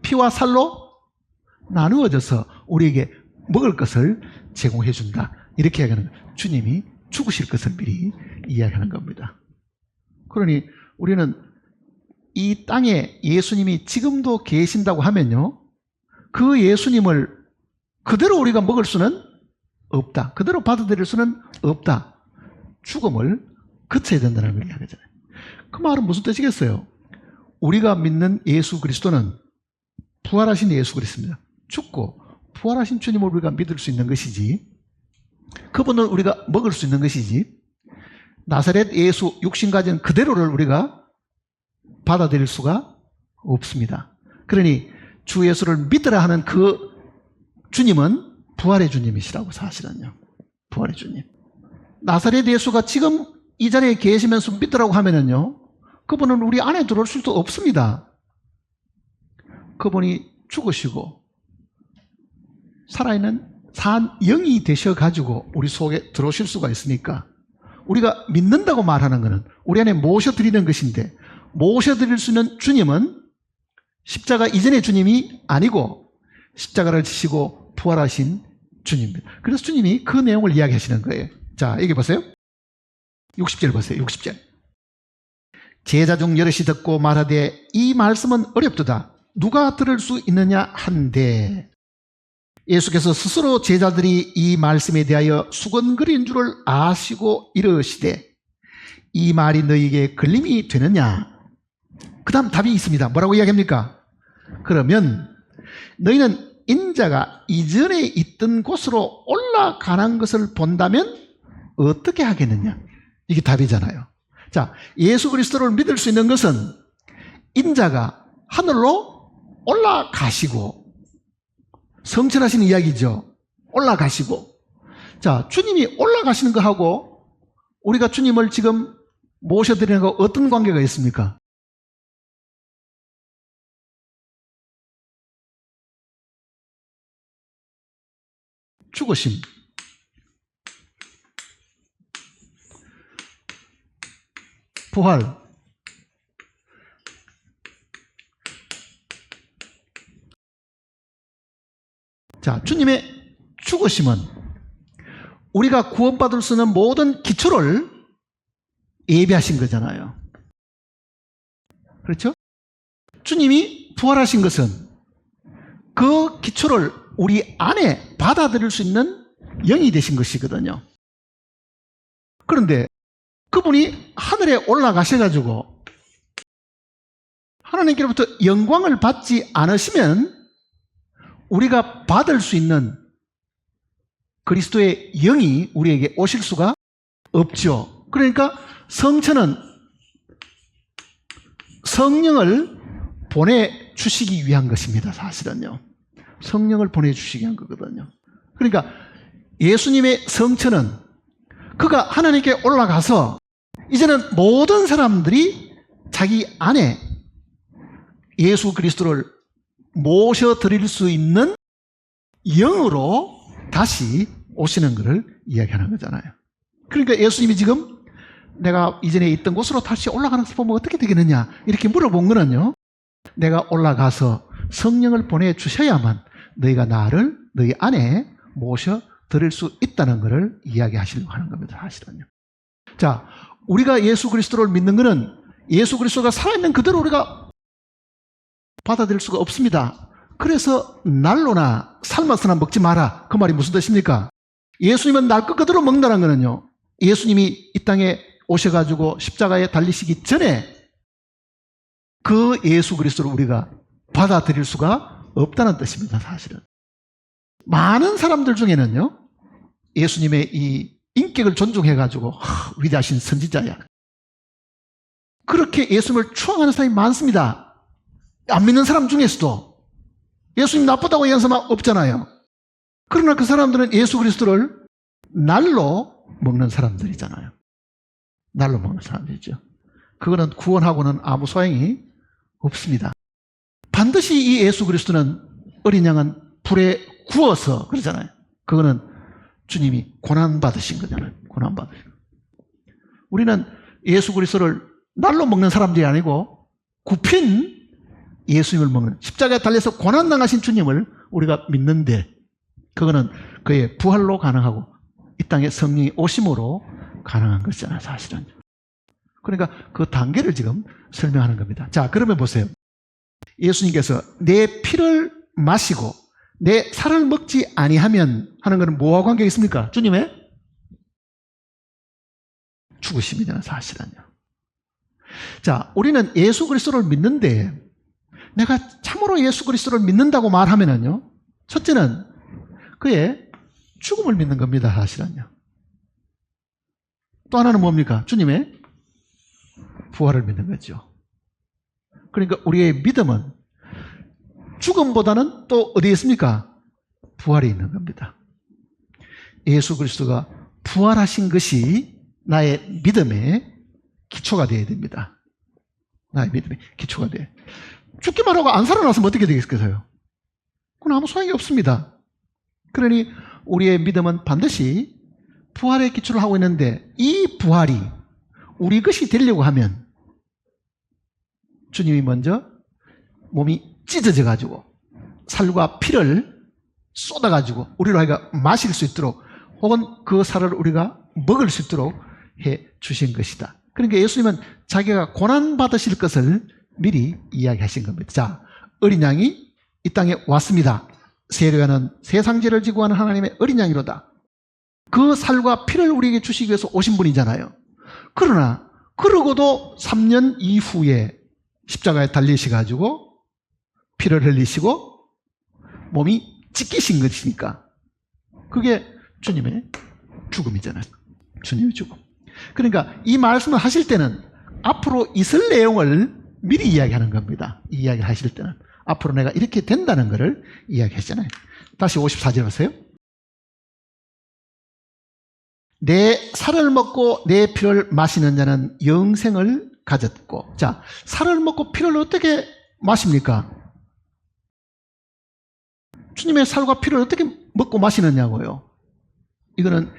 피와 살로 나누어져서 우리에게 먹을 것을 제공해 준다. 이렇게 이야기하는 거예요. 주님이 죽으실 것을 미리 이야기하는 겁니다. 그러니 우리는 이 땅에 예수님이 지금도 계신다고 하면요, 그 예수님을 그대로 우리가 먹을 수는 없다. 그대로 받아들일 수는 없다. 죽음을 거쳐야 된다는 걸 이야기하잖아요. 그 말은 무슨 뜻이겠어요? 우리가 믿는 예수 그리스도는 부활하신 예수 그리스도입니다. 죽고 부활하신 주님을 우리가 믿을 수 있는 것이지, 그분을 우리가 먹을 수 있는 것이지, 나사렛 예수 육신 가진 그대로를 우리가 받아들일 수가 없습니다. 그러니 주 예수를 믿으라 하는 그 주님은 부활의 주님이시라고. 사실은요, 부활의 주님. 나사렛 예수가 지금 이 자리에 계시면서 믿으라고 하면은요, 그분은 우리 안에 들어올 수도 없습니다. 그분이 죽으시고 살아있는 산 영이 되셔가지고 우리 속에 들어오실 수가 있으니까, 우리가 믿는다고 말하는 것은 우리 안에 모셔드리는 것인데, 모셔드릴 수 있는 주님은 십자가 이전의 주님이 아니고 십자가를 지시고 부활하신 주님입니다. 그래서 주님이 그 내용을 이야기하시는 거예요. 자, 여기 보세요. 60절 보세요. 60절. 제자 중 여럿이 듣고 말하되 이 말씀은 어렵도다. 누가 들을 수 있느냐 한데, 예수께서 스스로 제자들이 이 말씀에 대하여 수건거린 줄을 아시고 이르시되 이 말이 너희에게 걸림이 되느냐. 그 다음 답이 있습니다. 뭐라고 이야기합니까? 그러면 너희는 인자가 이전에 있던 곳으로 올라가는 것을 본다면 어떻게 하겠느냐. 이게 답이잖아요. 자, 예수 그리스도를 믿을 수 있는 것은 인자가 하늘로 올라가시고, 성천하시는 이야기죠. 올라가시고. 자, 주님이 올라가시는 거하고 우리가 주님을 지금 모셔드리는 거 어떤 관계가 있습니까? 죽으심, 부활, 자, 주님의 죽으심은 우리가 구원받을 수 있는 모든 기초를 예비하신 거잖아요. 그렇죠? 주님이 부활하신 것은 그 기초를 우리 안에 받아들일 수 있는 영이 되신 것이거든요. 그런데 그분이 하늘에 올라가셔가지고 하나님께로부터 영광을 받지 않으시면 우리가 받을 수 있는 그리스도의 영이 우리에게 오실 수가 없죠. 그러니까 성천은 성령을 보내주시기 위한 것입니다. 사실은요, 성령을 보내주시기 위한 거거든요. 그러니까 예수님의 성천은 그가 하나님께 올라가서 이제는 모든 사람들이 자기 안에 예수 그리스도를 모셔드릴 수 있는 영으로 다시 오시는 것을 이야기하는 거잖아요. 그러니까 예수님이 지금 내가 이전에 있던 곳으로 다시 올라가는 것을 보면 어떻게 되겠느냐 이렇게 물어본 거는요, 내가 올라가서 성령을 보내주셔야만 너희가 나를 너희 안에 모셔드릴 수 있다는 것을 이야기하시려고 하는 겁니다. 사실은요. 자, 우리가 예수 그리스도를 믿는 것은 예수 그리스도가 살아있는 그대로 우리가 받아들일 수가 없습니다. 그래서 날로나 삶아서나 먹지 마라. 그 말이 무슨 뜻입니까? 예수님은 날 것 그대로 먹는다는 거는요, 예수님이 이 땅에 오셔가지고 십자가에 달리시기 전에 그 예수 그리스도를 우리가 받아들일 수가 없다는 뜻입니다. 사실은 많은 사람들 중에는요, 예수님의 이 인격을 존중해가지고 위대하신 선지자야, 그렇게 예수님을 추앙하는 사람이 많습니다. 안 믿는 사람 중에서도 예수님 나쁘다고 얘기하는 사람 없잖아요. 그러나 그 사람들은 예수 그리스도를 날로 먹는 사람들이잖아요. 날로 먹는 사람들이죠. 그거는 구원하고는 아무 소용이 없습니다. 반드시 이 예수 그리스도는 어린 양은 불에 구워서 그러잖아요. 그거는 주님이 고난받으신 거잖아요. 고난받으신 거. 우리는 예수 그리스도를 날로 먹는 사람들이 아니고 굽힌 예수님을 먹는, 십자가에 달려서 고난당하신 주님을 우리가 믿는데, 그거는 그의 부활로 가능하고 이 땅에 성령이 오심으로 가능한 것이잖아요. 사실은. 그러니까 그 단계를 지금 설명하는 겁니다. 자, 그러면 보세요. 예수님께서 내 피를 마시고 내 살을 먹지 아니하면 하는 것은 뭐와 관계가 있습니까? 주님의 죽으심이잖아요. 사실은요. 자, 우리는 예수 그리스도를 믿는데, 내가 참으로 예수 그리스도를 믿는다고 말하면은요, 첫째는 그의 죽음을 믿는 겁니다. 사실은요. 또 하나는 뭡니까? 주님의 부활을 믿는 거죠. 그러니까 우리의 믿음은 죽음보다는 또 어디에 있습니까? 부활이 있는 겁니다. 예수 그리스도가 부활하신 것이 나의 믿음의 기초가 되어야 됩니다. 나의 믿음의 기초가 돼. 죽기만 하고 안 살아났으면 어떻게 되겠어요? 그건 아무 소용이 없습니다. 그러니 우리의 믿음은 반드시 부활의 기초를 하고 있는데, 이 부활이 우리 것이 되려고 하면 주님이 먼저 몸이 찢어져 가지고 살과 피를 쏟아 가지고 우리로 하여금 마실 수 있도록, 혹은 그 살을 우리가 먹을 수 있도록 해 주신 것이다. 그러니까 예수님은 자기가 고난 받으실 것을 미리 이야기하신 겁니다. 자, 어린 양이 이 땅에 왔습니다. 세례하는 세상 죄를 지고 하는 하나님의 어린 양이로다. 그 살과 피를 우리에게 주시기 위해서 오신 분이잖아요. 그러나 그러고도 3년 이후에 십자가에 달리셔가지고 피를 흘리시고 몸이 찢기신 것이니까 그게 주님의 죽음이잖아요. 주님의 죽음. 그러니까 이 말씀을 하실 때는 앞으로 있을 내용을 미리 이야기하는 겁니다. 이 이야기를 하실 때는 앞으로 내가 이렇게 된다는 것을 이야기하시잖아요. 다시 54절 보세요. 내 살을 먹고 내 피를 마시는 자는 영생을 가졌고. 자, 살을 먹고 피를 어떻게 마십니까? 주님의 살과 피를 어떻게 먹고 마시느냐고요. 이거는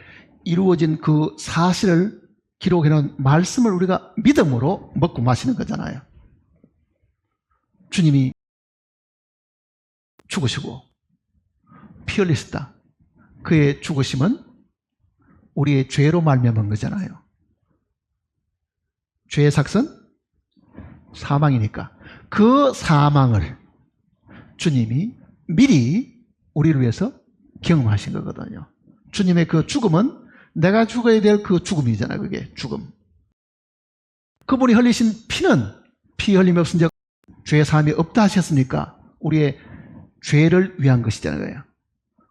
이루어진 그 사실을 기록해놓은 말씀을 우리가 믿음으로 먹고 마시는 거잖아요. 주님이 죽으시고 피 흘리셨다. 그의 죽으심은 우리의 죄로 말미암은 거잖아요. 죄의 삭은 사망이니까 그 사망을 주님이 미리 우리를 위해서 경험하신 거거든요. 주님의 그 죽음은 내가 죽어야 될 그 죽음이잖아요. 그게 죽음. 그분이 흘리신 피는 피 흘림이 없은 적 죄 사함이 없다 하셨으니까 우리의 죄를 위한 것이잖아요.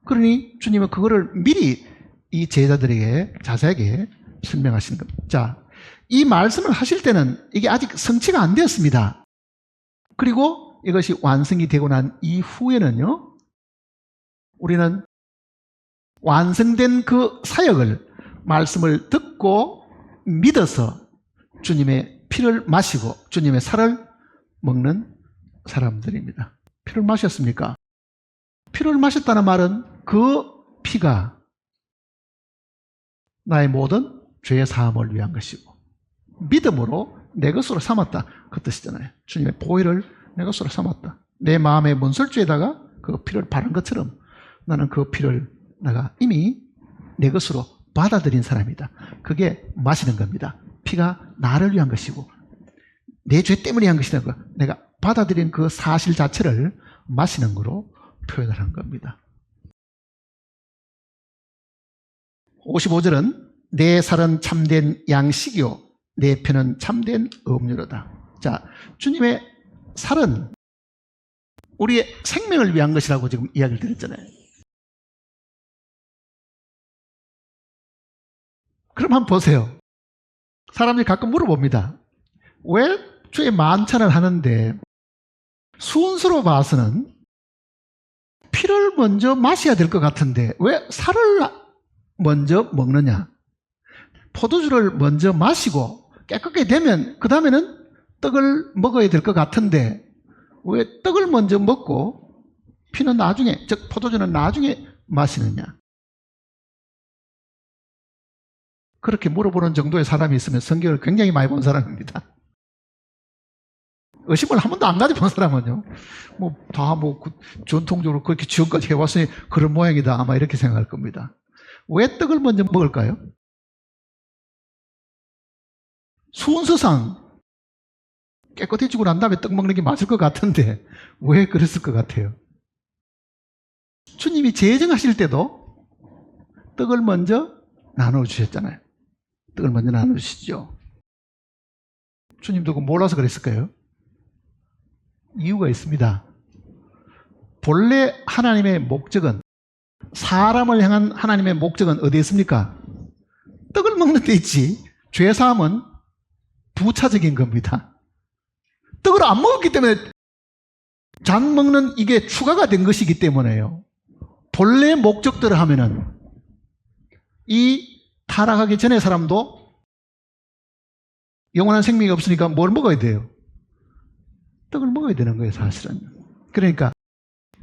그러니 주님은 그거를 미리 이 제자들에게 자세하게 설명하시는 겁니다. 자, 이 말씀을 하실 때는 이게 아직 성취가 안 되었습니다. 그리고 이것이 완성이 되고 난 이후에는요, 우리는 완성된 그 사역을, 말씀을 듣고 믿어서 주님의 피를 마시고 주님의 살을 먹는 사람들입니다. 피를 마셨습니까? 피를 마셨다는 말은 그 피가 나의 모든 죄의 사함을 위한 것이고 믿음으로 내 것으로 삼았다 그 뜻이잖아요. 주님의 보혈을 내 것으로 삼았다. 내 마음의 문설주에다가 그 피를 바른 것처럼 나는 그 피를 내가 이미 내 것으로 받아들인 사람이다. 그게 마시는 겁니다. 피가 나를 위한 것이고 내 죄 때문에 위한 것이라고 내가 받아들인 그 사실 자체를 마시는 거로 표현을 한 겁니다. 55절은 내 살은 참된 양식이요 내 피는 참된 음료로다. 자, 주님의 살은 우리의 생명을 위한 것이라고 지금 이야기를 드렸잖아요. 그럼 한번 보세요. 사람들이 가끔 물어봅니다. 왜 주의 만찬을 하는데 순서로 봐서는 피를 먼저 마셔야 될 것 같은데 왜 살을 먼저 먹느냐? 포도주를 먼저 마시고 깨끗게 되면 그 다음에는 떡을 먹어야 될 것 같은데 왜 떡을 먼저 먹고 피는 나중에, 즉 포도주는 나중에 마시느냐? 그렇게 물어보는 정도의 사람이 있으면 성경을 굉장히 많이 본 사람입니다. 의심을 한 번도 안 가져본 사람은요, 전통적으로 그렇게 지금까지 해왔으니 그런 모양이다 아마 이렇게 생각할 겁니다. 왜 떡을 먼저 먹을까요? 순서상 깨끗해지고 난 다음에 떡 먹는 게 맞을 것 같은데 왜 그랬을 것 같아요? 주님이 제정하실 때도 떡을 먼저 나눠주셨잖아요. 떡을 먼저 나눠주시죠. 주님도 그거 몰라서 그랬을까요? 이유가 있습니다. 본래 하나님의 목적은, 사람을 향한 하나님의 목적은 어디에 있습니까? 떡을 먹는 데 있지. 죄사함은 부차적인 겁니다. 떡을 안 먹었기 때문에 잔 먹는 이게 추가가 된 것이기 때문에요. 본래 목적대로 하면은 이 타락하기 전에 사람도 영원한 생명이 없으니까 뭘 먹어야 돼요? 떡을 먹어야 되는 거예요, 사실은. 그러니까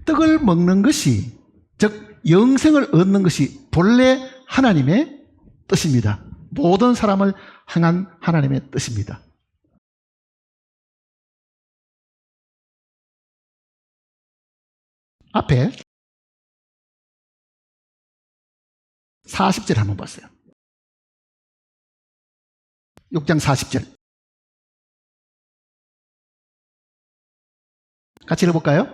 떡을 먹는 것이, 즉 영생을 얻는 것이 본래 하나님의 뜻입니다. 모든 사람을 향한 하나님의 뜻입니다. 앞에 40절 한번 보세요. 6장 40절 같이 읽어볼까요?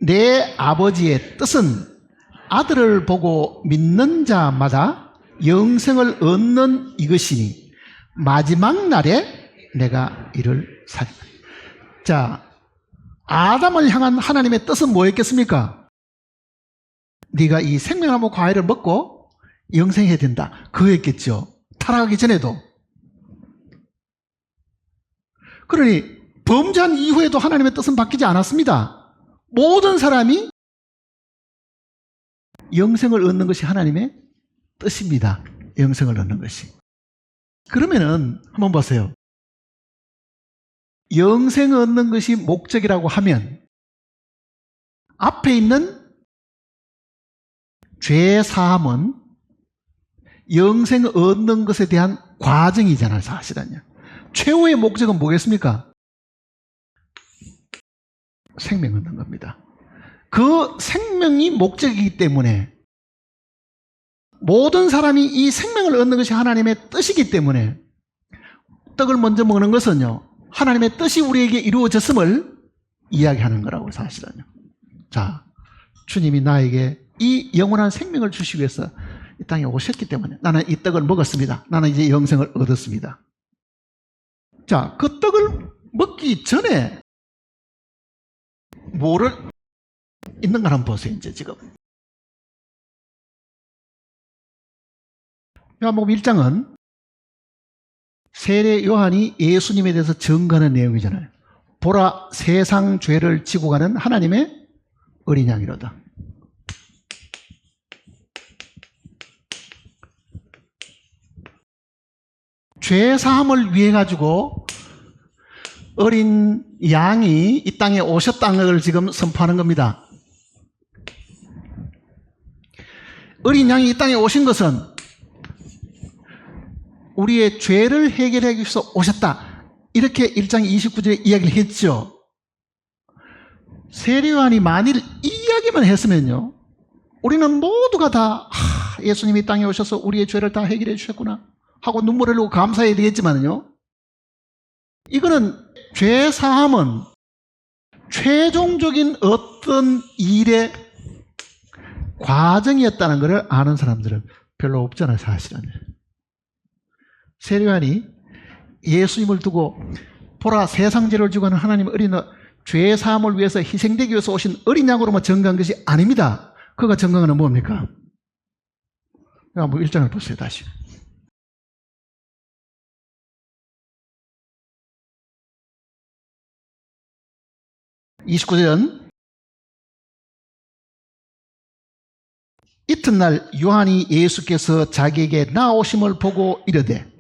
내 아버지의 뜻은 아들을 보고 믿는 자마다 영생을 얻는 이것이니 마지막 날에 내가 이를 살리라. 자, 아담을 향한 하나님의 뜻은 뭐였겠습니까? 네가 이 생명나무 과일을 먹고 영생해야 된다, 그거였겠죠. 타락하기 전에도. 그러니 범죄한 이후에도 하나님의 뜻은 바뀌지 않았습니다. 모든 사람이 영생을 얻는 것이 하나님의 뜻입니다. 영생을 얻는 것이. 그러면은 한번 보세요. 영생을 얻는 것이 목적이라고 하면 앞에 있는 죄 사함은 영생을 얻는 것에 대한 과정이잖아요, 사실은요. 최후의 목적은 뭐겠습니까? 생명 얻는 겁니다. 그 생명이 목적이기 때문에 모든 사람이 이 생명을 얻는 것이 하나님의 뜻이기 때문에 떡을 먼저 먹는 것은요, 하나님의 뜻이 우리에게 이루어졌음을 이야기하는 거라고, 사실은요. 자, 주님이 나에게 이 영원한 생명을 주시기 위해서 이 땅에 오셨기 때문에 나는 이 떡을 먹었습니다. 나는 이제 영생을 얻었습니다. 자, 그 떡을 먹기 전에 뭐를 있는가 한번 보세요. 이제 지금 요한복음 1장은 세례 요한이 예수님에 대해서 증거하는 내용이잖아요. 보라, 세상 죄를 지고 가는 하나님의 어린 양이로다. 죄 사함을 위해 가지고 어린 양이 이 땅에 오셨다는 걸 지금 선포하는 겁니다. 어린 양이 이 땅에 오신 것은 우리의 죄를 해결하기 위해서 오셨다. 이렇게 1장 29절에 이야기를 했죠. 세례요한이 만일 이 이야기만 했으면요, 우리는 모두가 다 예수님이 이 땅에 오셔서 우리의 죄를 다 해결해 주셨구나 하고 눈물을 흘리고 감사해야 되겠지만요, 이거는 죄 사함은 최종적인 어떤 일의 과정이었다는 것을 아는 사람들은 별로 없잖아요, 사실은. 세례요한이 예수님을 두고 보라, 세상 죄를 지고 하는 하나님의 어린 죄 사함을 위해서 희생되기 위해서 오신 어린 양으로만 증거한 것이 아닙니다. 그가 증거한 건 뭡니까? 한번 1장을 보세요, 다시. (29절은) 이튿날 요한이 예수께서 자기에게 나오심을 보고 이르되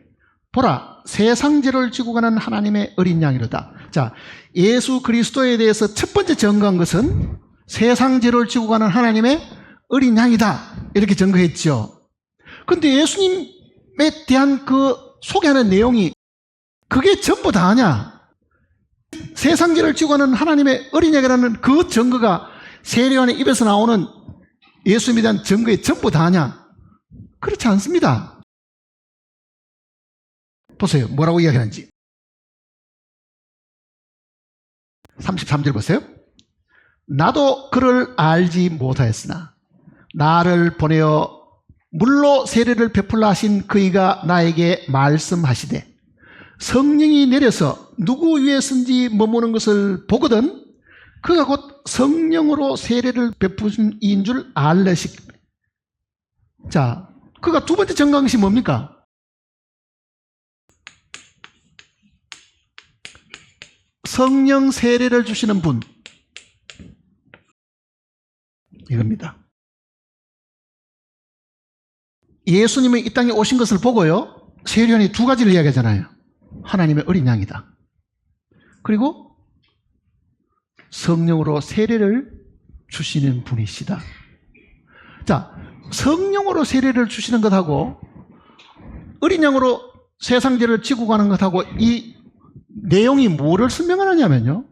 보라, 세상 죄를 지고 가는 하나님의 어린 양이로다. 자, 예수 그리스도에 대해서 첫 번째 증거한 것은 세상 죄를 지고 가는 하나님의 어린 양이다, 이렇게 증거했죠. 그런데 예수님에 대한 그 소개하는 내용이 그게 전부 다냐? 세상 죄를 지고 가는 하나님의 어린 양이라는 그 증거가 세례요한의 입에서 나오는 예수님에 대한 증거의 전부 다냐? 그렇지 않습니다. 보세요, 뭐라고 이야기하는지. 33절 보세요. 나도 그를 알지 못하였으나 나를 보내어 물로 세례를 베풀라 하신 그이가 나에게 말씀하시되 성령이 내려서 누구 위에 선지 머무는 것을 보거든 그가 곧 성령으로 세례를 베푸신 이인 줄 알래시. 자, 그가 두 번째 증거한 것이 뭡니까? 성령 세례를 주시는 분, 이겁니다. 예수님이 이 땅에 오신 것을 보고요, 세례요한이 두 가지를 이야기하잖아요. 하나님의 어린 양이다, 그리고 성령으로 세례를 주시는 분이시다. 자, 성령으로 세례를 주시는 것하고 어린 양으로 세상 죄를 지고 가는 것하고 이 내용이 뭐를 설명하느냐면요,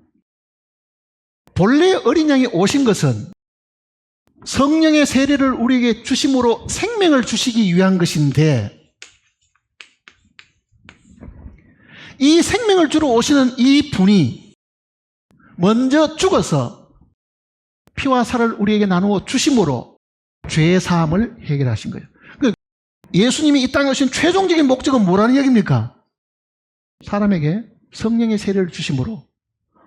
본래 어린 양이 오신 것은 성령의 세례를 우리에게 주심으로 생명을 주시기 위한 것인데, 이 생명을 주러 오시는 이 분이 먼저 죽어서 피와 살을 우리에게 나누어 주심으로 죄 사함을 해결하신 거예요. 예수님이 이 땅에 오신 최종적인 목적은 뭐라는 얘기입니까? 사람에게 성령의 세례를 주심으로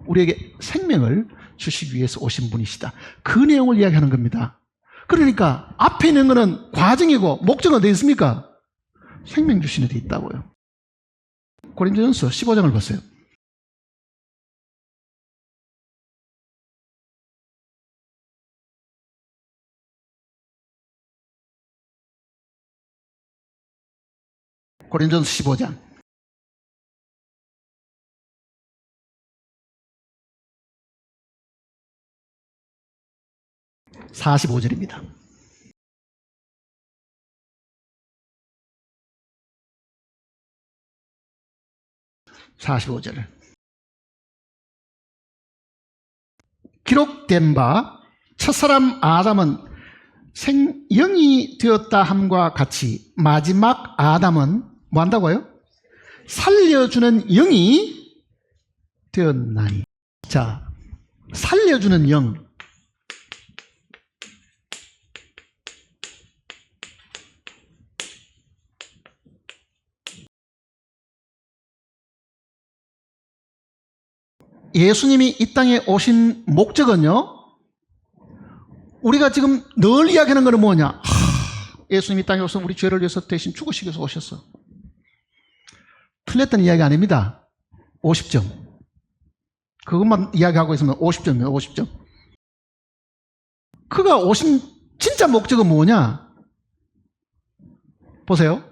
우리에게 생명을 주시기 위해서 오신 분이시다. 그 내용을 이야기하는 겁니다. 그러니까 앞에 있는 것은 과정이고 목적은 어디 있습니까? 생명 주시는 데 있다고요. 고린도전서 15장을 보세요. 고린도전서 15장 45절입니다. 기록된 바 첫사람 아담은 생영이 되었다 함과 같이 마지막 아담은 뭐 한다고요? 살려주는 영이 되었나니. 자, 살려주는 영. 예수님이 이 땅에 오신 목적은요, 우리가 지금 늘 이야기하는 것은 뭐냐? 예수님이 이 땅에 오셔서 우리 죄를 위해서 대신 죽으시기 위해서 오셨어. 틀렸던 이야기 아닙니다. 50점. 그것만 이야기하고 있으면 50점이에요. 50점. 그가 오신 진짜 목적은 뭐냐? 보세요.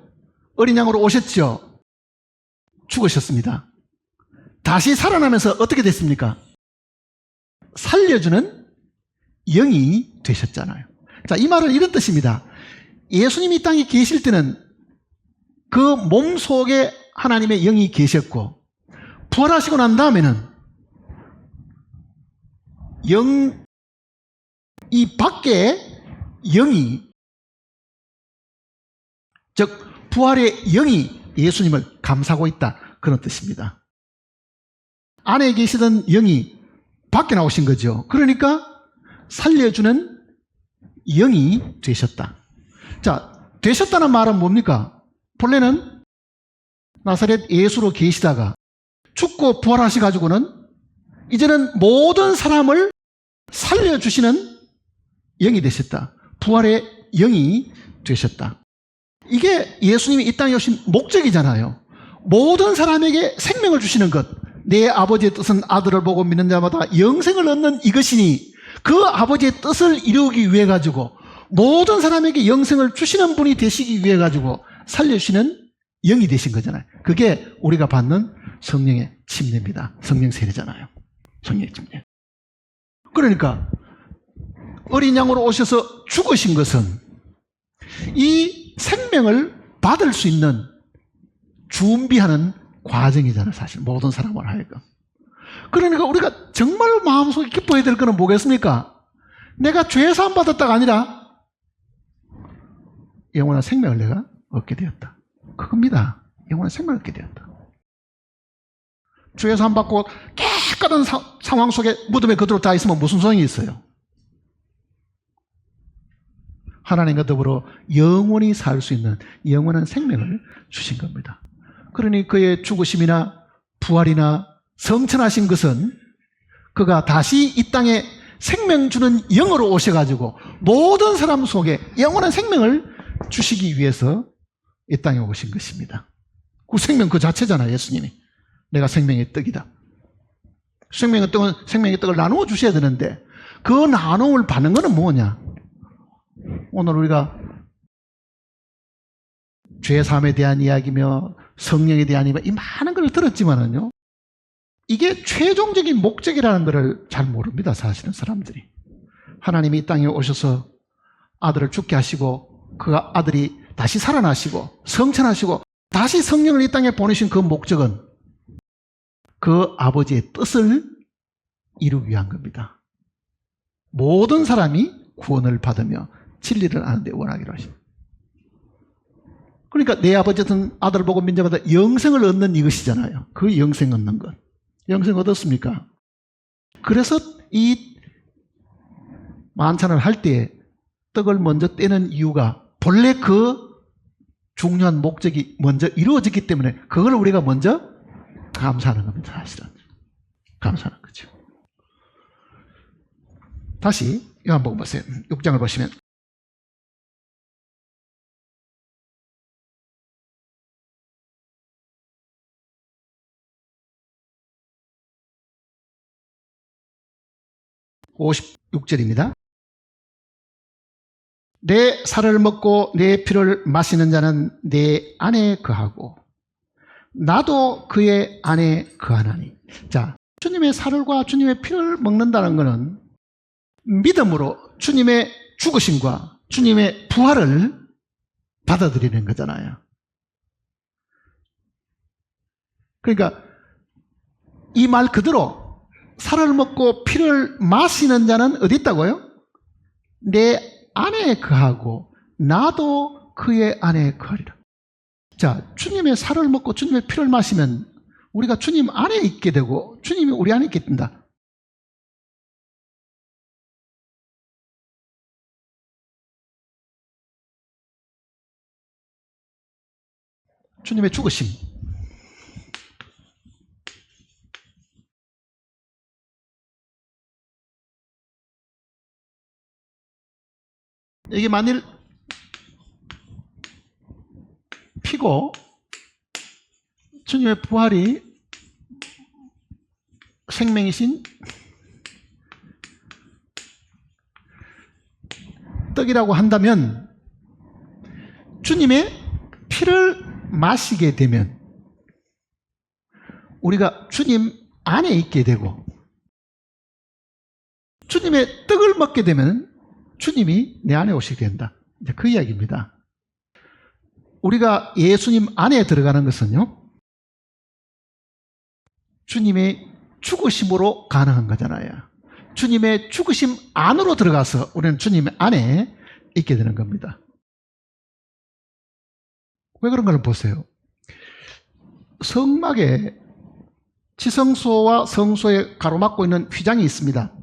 어린 양으로 오셨죠. 죽으셨습니다. 다시 살아나면서 어떻게 됐습니까? 살려주는 영이 되셨잖아요. 자, 이 말은 이런 뜻입니다. 예수님이 이 땅에 계실 때는 그 몸 속에 하나님의 영이 계셨고, 부활하시고 난 다음에는 이 밖에 영이, 즉 부활의 영이 예수님을 감싸고 있다, 그런 뜻입니다. 안에 계시던 영이 밖에 나오신 거죠. 그러니까 살려주는 영이 되셨다. 자, 되셨다는 말은 뭡니까? 본래는 나사렛 예수로 계시다가 죽고 부활하셔가지고는 이제는 모든 사람을 살려주시는 영이 되셨다. 부활의 영이 되셨다. 이게 예수님이 이 땅에 오신 목적이잖아요. 모든 사람에게 생명을 주시는 것. 내 아버지의 뜻은 아들을 보고 믿는 자마다 영생을 얻는 이것이니, 그 아버지의 뜻을 이루기 위해 가지고 모든 사람에게 영생을 주시는 분이 되시기 위해 가지고 살려주시는 영이 되신 거잖아요. 그게 우리가 받는 성령의 침례입니다. 성령 세례잖아요. 성령의 침례. 그러니까 어린 양으로 오셔서 죽으신 것은 이 생명을 받을 수 있는 준비하는 과정이잖아요. 사실 모든 사람을 하여금. 그러니까 우리가 정말로 마음속에 기뻐해야 될 것은 뭐겠습니까? 내가 죄 사함 받았다가 아니라 영원한 생명을 내가 얻게 되었다. 그겁니다. 영원한 생명을 얻게 되었다. 죄 사함 받고 깨끗한 상황 속에 무덤에 그대로 다 있으면 무슨 소용이 있어요? 하나님과 더불어 영원히 살 수 있는 영원한 생명을 주신 겁니다. 그러니 그의 죽으심이나 부활이나 성천하신 것은 그가 다시 이 땅에 생명 주는 영으로 오셔가지고 모든 사람 속에 영원한 생명을 주시기 위해서 이 땅에 오신 것입니다. 그 생명 그 자체잖아요. 예수님이 내가 생명의 떡이다. 생명의 떡을 나누어 주셔야 되는데 그 나눔을 받는 것은 뭐냐? 오늘 우리가 죄사함에 대한 이야기며 성령에 대한 이야기, 이 많은 걸 들었지만은요, 이게 최종적인 목적이라는 것을 잘 모릅니다. 사실은 사람들이. 하나님이 이 땅에 오셔서 아들을 죽게 하시고 그 아들이 다시 살아나시고 성천하시고 다시 성령을 이 땅에 보내신 그 목적은 그 아버지의 뜻을 이루기 위한 겁니다. 모든 사람이 구원을 받으며 진리를 아는 데 원하기로 하십니다. 그러니까 내 아버지는 아들을 보고 믿는 자마다 영생을 얻는 이것이잖아요. 그 영생 얻는 것. 영생 얻었습니까? 그래서 이 만찬을 할 때 떡을 먼저 떼는 이유가 본래 그 중요한 목적이 먼저 이루어졌기 때문에 그걸 우리가 먼저 감사하는 겁니다. 사실은. 감사하는 거죠. 다시 요한복음 보세요. 6장을 보시면 (56절입니다) 내 살을 먹고 내 피를 마시는 자는 내 안에 거하고 나도 그의 안에 거하나니. 자, 주님의 살과 주님의 피를 먹는다는 것은 믿음으로 주님의 죽으심과 주님의 부활을 받아들이는 거잖아요. 그러니까 이 말 그대로 살을 먹고 피를 마시는 자는 어디 있다고요? 내 안에 거하고 나도 그의 안에 거하리라. 자, 주님의 살을 먹고 주님의 피를 마시면 우리가 주님 안에 있게 되고 주님이 우리 안에 있게 된다. 주님의 죽으심, 이게 만일 피고 주님의 부활이 생명이신 떡이라고 한다면 주님의 피를 마시게 되면 우리가 주님 안에 있게 되고 주님의 떡을 먹게 되면 주님이 내 안에 오시게 된다. 이제 그 이야기입니다. 우리가 예수님 안에 들어가는 것은요, 주님의 죽으심으로 가능한 거잖아요. 주님의 죽으심 안으로 들어가서 우리는 주님 안에 있게 되는 겁니다. 왜 그런 걸 보세요. 성막에 지성소와 성소에 가로막고 있는 휘장이 있습니다.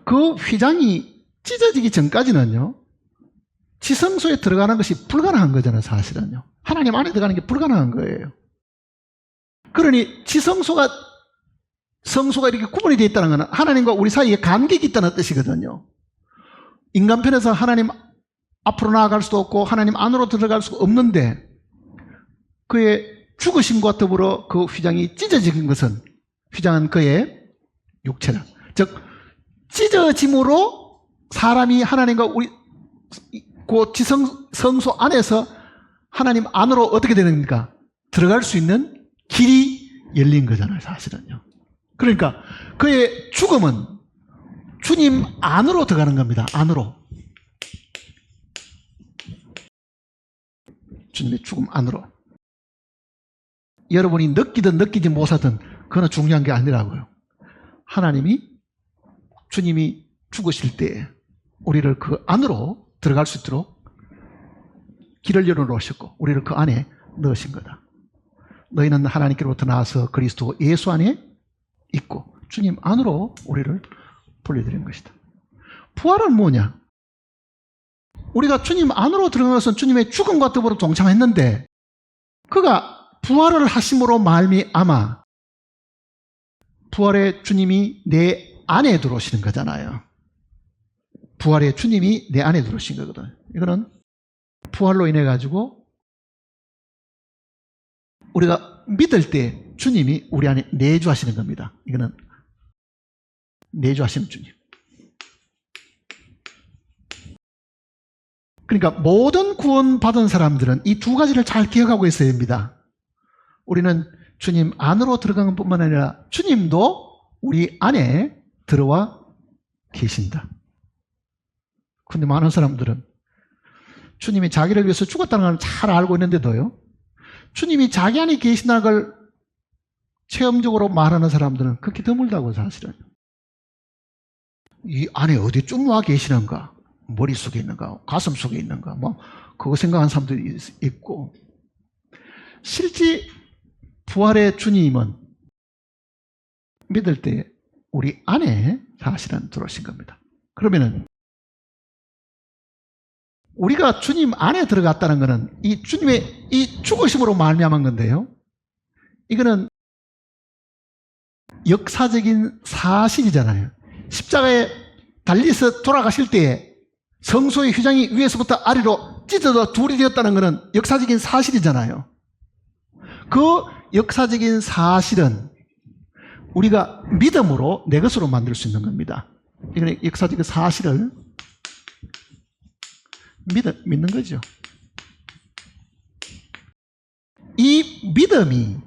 그 휘장이 찢어지기 전까지는요, 지성소에 들어가는 것이 불가능한 거잖아요, 사실은요. 하나님 안에 들어가는 게 불가능한 거예요. 그러니 지성소가 성소가 이렇게 구분이 되어 있다는 것은 하나님과 우리 사이에 간격이 있다는 뜻이거든요. 인간편에서 하나님 앞으로 나아갈 수도 없고 하나님 안으로 들어갈 수가 없는데 그의 죽으심과 더불어 그 휘장이 찢어진 것은 휘장은 그의 육체라. 즉 찢어짐으로 사람이 하나님과 우리 그 지성소 안에서 하나님 안으로 어떻게 되는 겁니까? 들어갈 수 있는 길이 열린 거잖아요, 사실은요. 그러니까 그의 죽음은 주님 안으로 들어가는 겁니다. 안으로. 주님의 죽음 안으로. 여러분이 느끼든 느끼지 못하든 그건 중요한 게 아니라고요. 하나님이 주님이 죽으실 때 우리를 그 안으로 들어갈 수 있도록 길을 열어놓으셨고 우리를 그 안에 넣으신 거다. 너희는 하나님께로부터 나와서 그리스도 예수 안에 있고 주님 안으로 우리를 불러들인 것이다. 부활은 뭐냐? 우리가 주님 안으로 들어가서 주님의 죽음과 더불어 동참했는데 그가 부활을 하심으로 말미암아 부활의 주님이 내 안에 들어오시는 거잖아요. 부활의 주님이 내 안에 들어오신 거거든. 이거는 부활로 인해 가지고 우리가 믿을 때 주님이 우리 안에 내주하시는 겁니다. 이거는 내주하시는 주님. 그러니까 모든 구원받은 사람들은 이 두 가지를 잘 기억하고 있어야 됩니다. 우리는 주님 안으로 들어가는 것뿐만 아니라 주님도 우리 안에 들어와 계신다. 그런데 많은 사람들은 주님이 자기를 위해서 죽었다는 걸 잘 알고 있는데도요, 주님이 자기 안에 계신다는 걸 체험적으로 말하는 사람들은 그렇게 드물다고. 사실은 이 안에 어디쯤 와 계시는가, 머릿속에 있는가, 가슴 속에 있는가, 뭐 그거 생각하는 사람들이 있고, 실제 부활의 주님은 믿을 때 우리 안에 사실은 들어오신 겁니다. 그러면은 우리가 주님 안에 들어갔다는 것은 이 주님의 이 죽으심으로 말미암은 건데요, 이거는 역사적인 사실이잖아요. 십자가에 달려서 돌아가실 때에 성소의 휘장이 위에서부터 아래로 찢어져 둘이 되었다는 것은 역사적인 사실이잖아요. 그 역사적인 사실은 우리가 믿음으로 내 것으로 만들 수 있는 겁니다. 이건 역사적인 사실을 믿는 거죠. 이 믿음이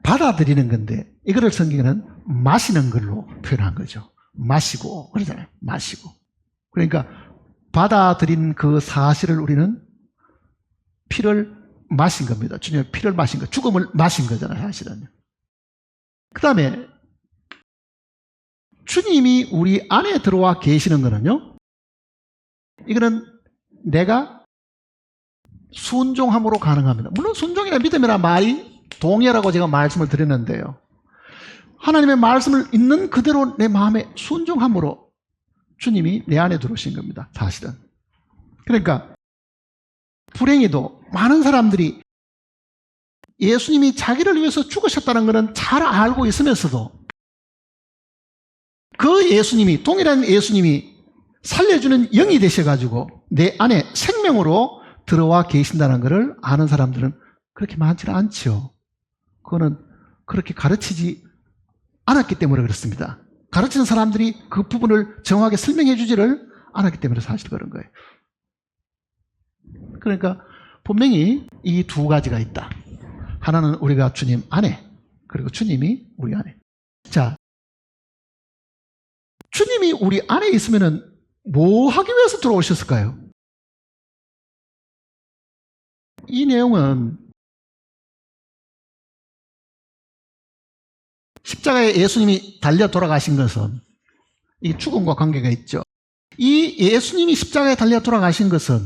받아들이는 건데 이거를 성경에는 마시는 걸로 표현한 거죠. 마시고 그러잖아요. 마시고. 그러니까 받아들인 그 사실을 우리는 피를 마신 겁니다. 주님의 피를 마신 거, 죽음을 마신 거잖아요, 사실은. 그 다음에 주님이 우리 안에 들어와 계시는 거는요, 이거는 내가 순종함으로 가능합니다. 물론 순종이나 믿음이나 말이 동의라고 제가 말씀을 드렸는데요, 하나님의 말씀을 있는 그대로 내 마음에 순종함으로 주님이 내 안에 들어오신 겁니다, 사실은. 그러니까 불행히도 많은 사람들이 예수님이 자기를 위해서 죽으셨다는 것은 잘 알고 있으면서도 그 예수님이, 동일한 예수님이 살려주는 영이 되셔가지고 내 안에 생명으로 들어와 계신다는 것을 아는 사람들은 그렇게 많지는 않죠. 그거는 그렇게 가르치지 않았기 때문에 그렇습니다. 가르치는 사람들이 그 부분을 정확하게 설명해 주지를 않았기 때문에 사실 그런 거예요. 그러니까 분명히 이 두 가지가 있다. 하나는 우리가 주님 안에, 그리고 주님이 우리 안에. 자, 주님이 우리 안에 있으면은 뭐 하기 위해서 들어오셨을까요? 이 내용은 십자가에 예수님이 달려 돌아가신 것은 이 죽음과 관계가 있죠. 이 예수님이 십자가에 달려 돌아가신 것은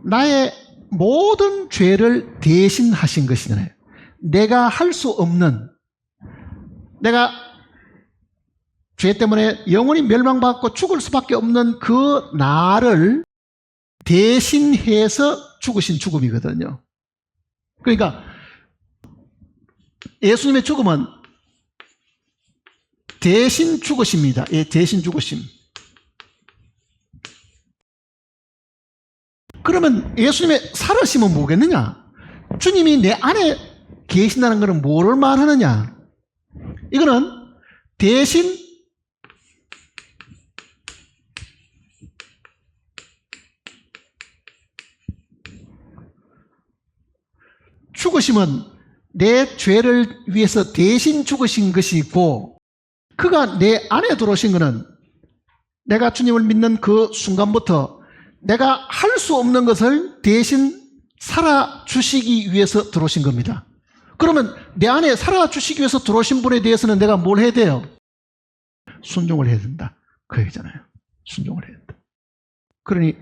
나의 모든 죄를 대신하신 것이잖아요. 내가 할 수 없는, 내가 죄 때문에 영원히 멸망받고 죽을 수밖에 없는 그 나를 대신해서 죽으신 죽음이거든요. 그러니까 예수님의 죽음은 대신 죽으십니다. 예, 대신 죽으심. 그러면 예수님의 살으심은 뭐겠느냐? 주님이 내 안에 계신다는 것은 뭐를 말하느냐? 이거는 대신 죽으심은 내 죄를 위해서 대신 죽으신 것이고, 그가 내 안에 들어오신 것은 내가 주님을 믿는 그 순간부터 내가 할 수 없는 것을 대신 살아주시기 위해서 들어오신 겁니다. 그러면 내 안에 살아주시기 위해서 들어오신 분에 대해서는 내가 뭘 해야 돼요? 순종을 해야 된다. 그 얘기잖아요. 순종을 해야 된다. 그러니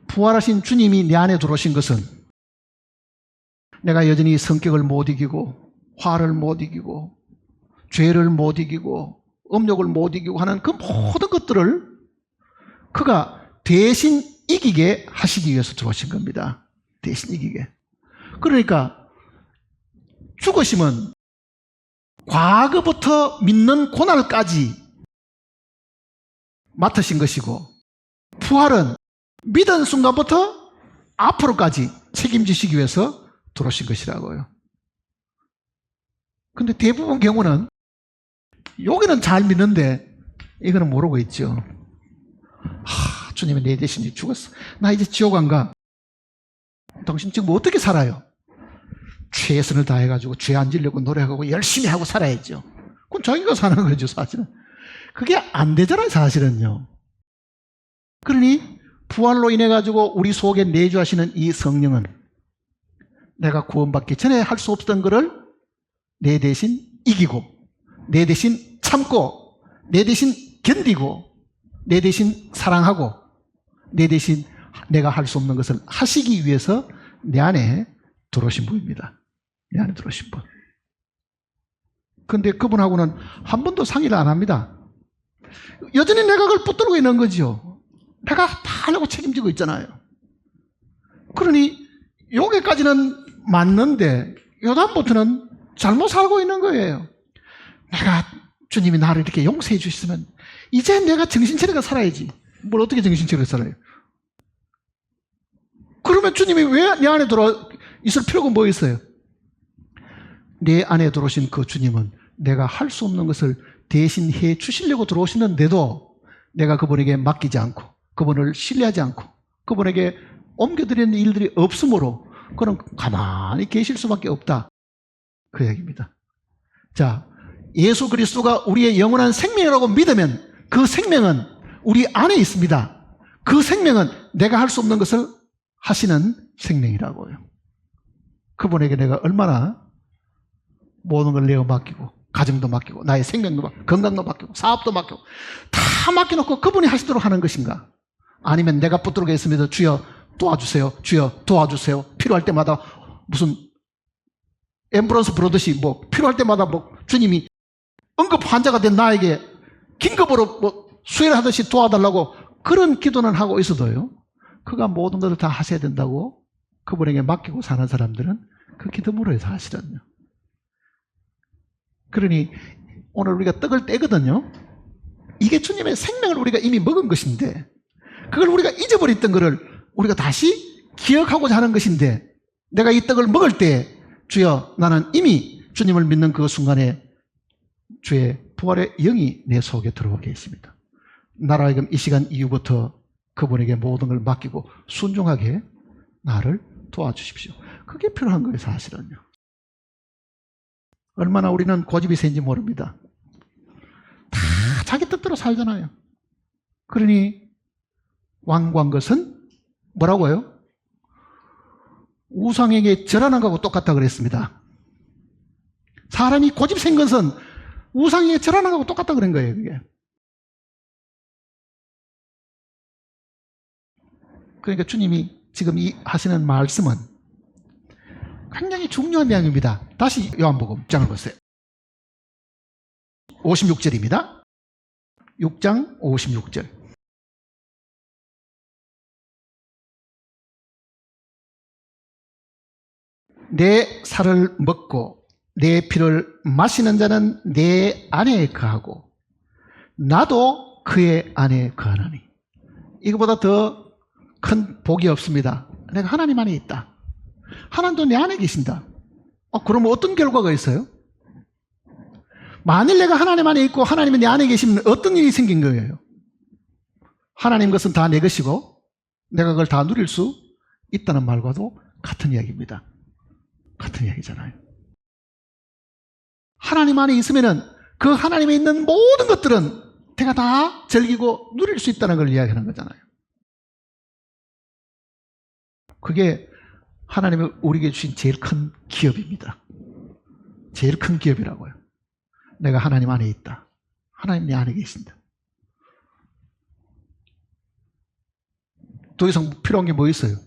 부활하신 주님이 내 안에 들어오신 것은 내가 여전히 성격을 못 이기고 화를 못 이기고 죄를 못 이기고 음욕을 못 이기고 하는 그 모든 것들을 그가 대신 이기게 하시기 위해서 들어오신 겁니다. 대신 이기게. 그러니까 죽으심은 과거부터 믿는 고난까지 맡으신 것이고, 부활은 믿은 순간부터 앞으로까지 책임지시기 위해서 들어오신 것이라고요. 근데 대부분 경우는 여기는 잘 믿는데 이거는 모르고 있죠. 주님이 내 대신에 죽었어. 나 이제 지옥 안 가. 당신 지금 어떻게 살아요? 최선을 다해가지고 죄 안 지려고 노력하고 열심히 하고 살아야죠. 그건 자기가 사는 거죠, 사실은. 그게 안 되잖아요, 사실은요. 그러니 부활로 인해가지고 우리 속에 내주하시는 이 성령은 내가 구원받기 전에 할 수 없던 것을 내 대신 이기고, 내 대신 참고, 내 대신 견디고, 내 대신 사랑하고, 내 대신 내가 할 수 없는 것을 하시기 위해서 내 안에 들어오신 분입니다. 내 안에 들어오신 분. 그런데 그분하고는 한 번도 상의를 안 합니다. 여전히 내가 그걸 붙들고 있는 거죠. 내가 다 하려고 책임지고 있잖아요. 그러니 여기까지는 맞는데 요다음부터는 잘못 살고 있는 거예요. 내가 주님이 나를 이렇게 용서해 주시면 이제 내가 정신차리게 살아야지. 뭘 어떻게 정신차리게 살아요? 그러면 주님이 왜 내 안에 들어와 있을 필요가 뭐 있어요? 내 안에 들어오신 그 주님은 내가 할 수 없는 것을 대신 해 주시려고 들어오시는데도 내가 그분에게 맡기지 않고, 그분을 신뢰하지 않고, 그분에게 옮겨드리는 일들이 없으므로 그는 가만히 계실 수밖에 없다. 그 얘기입니다. 자, 예수 그리스도가 우리의 영원한 생명이라고 믿으면 그 생명은 우리 안에 있습니다. 그 생명은 내가 할 수 없는 것을 하시는 생명이라고요. 그분에게 내가 얼마나 모든 걸 내어 맡기고, 가정도 맡기고, 나의 생명도 맡기고, 건강도 맡기고, 사업도 맡기고, 다 맡겨놓고 그분이 하시도록 하는 것인가? 아니면 내가 붙들고 있으면서 주여 도와주세요, 주여 도와주세요, 필요할 때마다 무슨 앰뷸런스 부르듯이 뭐 필요할 때마다 뭐 주님이 응급 환자가 된 나에게 긴급으로 뭐 수혈하듯이 도와달라고 그런 기도는 하고 있어도요, 그가 모든 것을 다 하셔야 된다고 그분에게 맡기고 사는 사람들은 그 기도 물어요, 사실은요. 그러니 오늘 우리가 떡을 떼거든요. 이게 주님의 생명을 우리가 이미 먹은 것인데, 그걸 우리가 잊어버렸던 것을 우리가 다시 기억하고자 하는 것인데, 내가 이 떡을 먹을 때 주여 나는 이미 주님을 믿는 그 순간에 주의 부활의 영이 내 속에 들어오게 있습니다. 나로 하여금 이 시간 이후부터 그분에게 모든 걸 맡기고 순종하게 나를 도와주십시오. 그게 필요한 거예요, 사실은요. 얼마나 우리는 고집이 센지 모릅니다. 다 자기 뜻대로 살잖아요. 그러니 완고한 것은 뭐라고요? 우상에게 절하는 것하고 똑같다 그랬습니다. 사람이 고집 센 것은 우상에게 절하는 것하고 똑같다 그런 거예요, 그게. 그러니까 주님이 지금 이 하시는 말씀은 굉장히 중요한 내용입니다. 다시 요한복음 6장을 보세요. 56절입니다. 6장 56절. 내 살을 먹고 내 피를 마시는 자는 내 안에 거하고 나도 그의 안에 거하나니. 이거보다 더 큰 복이 없습니다. 내가 하나님 안에 있다. 하나님도 내 안에 계신다. 그러면 어떤 결과가 있어요? 만일 내가 하나님 안에 있고 하나님이 내 안에 계시면 어떤 일이 생긴 거예요? 하나님 것은 다 내 것이고 내가 그걸 다 누릴 수 있다는 말과도 같은 이야기입니다. 같은 이야기잖아요. 하나님 안에 있으면은 그 하나님에 있는 모든 것들은 내가 다 즐기고 누릴 수 있다는 걸 이야기하는 거잖아요. 그게 하나님이 우리에게 주신 제일 큰 기업입니다. 제일 큰 기업이라고요. 내가 하나님 안에 있다. 하나님 내 안에 계신다. 더 이상 필요한 게 뭐 있어요?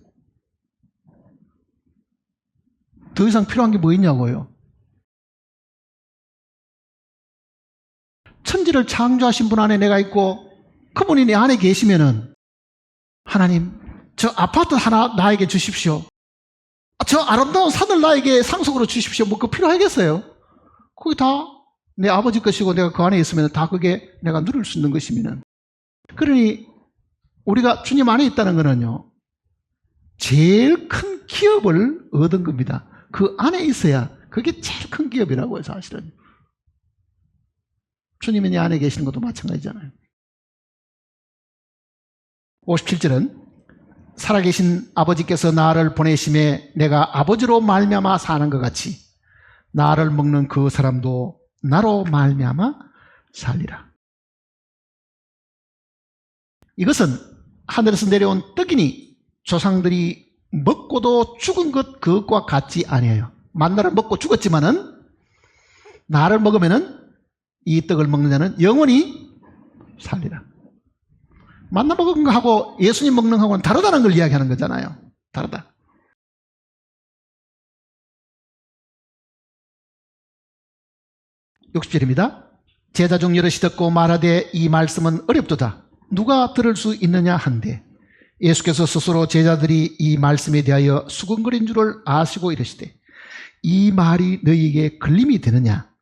더 이상 필요한 게 뭐 있냐고요? 천지를 창조하신 분 안에 내가 있고 그분이 내 안에 계시면은 하나님 저 아파트 하나 나에게 주십시오. 저 아름다운 산을 나에게 상속으로 주십시오. 뭐 그거 필요하겠어요? 그게 다 내 아버지 것이고 내가 그 안에 있으면 다 그게 내가 누릴 수 있는 것이면은. 그러니 우리가 주님 안에 있다는 거는요, 제일 큰 기업을 얻은 겁니다. 그 안에 있어야 그게 제일 큰 기업이라고요, 사실은. 주님이 내 안에 계시는 것도 마찬가지잖아요. 57절은 살아계신 아버지께서 나를 보내심에 내가 아버지로 말미암아 사는 것 같이 나를 먹는 그 사람도 나로 말미암아 살리라. 이것은 하늘에서 내려온 떡이니 조상들이 먹고도 죽은 것 그것과 같지 아니에요. 만나를 먹고 죽었지만은 나를 먹으면은 이 떡을 먹는 자는 영원히 살리라. 만나 먹은 거하고 예수님 먹는 거하고는 다르다는 걸 이야기하는 거잖아요. 다르다. (60절입니다) 제자 중 여럿이 듣고 말하되 이 말씀은 어렵도다. 누가 들을 수 있느냐 한데 예수께서 스스로 제자들이 이 말씀에 대하여 수근거린 줄을 아시고 이르시되 이 말이 너희에게 걸림이 되느냐?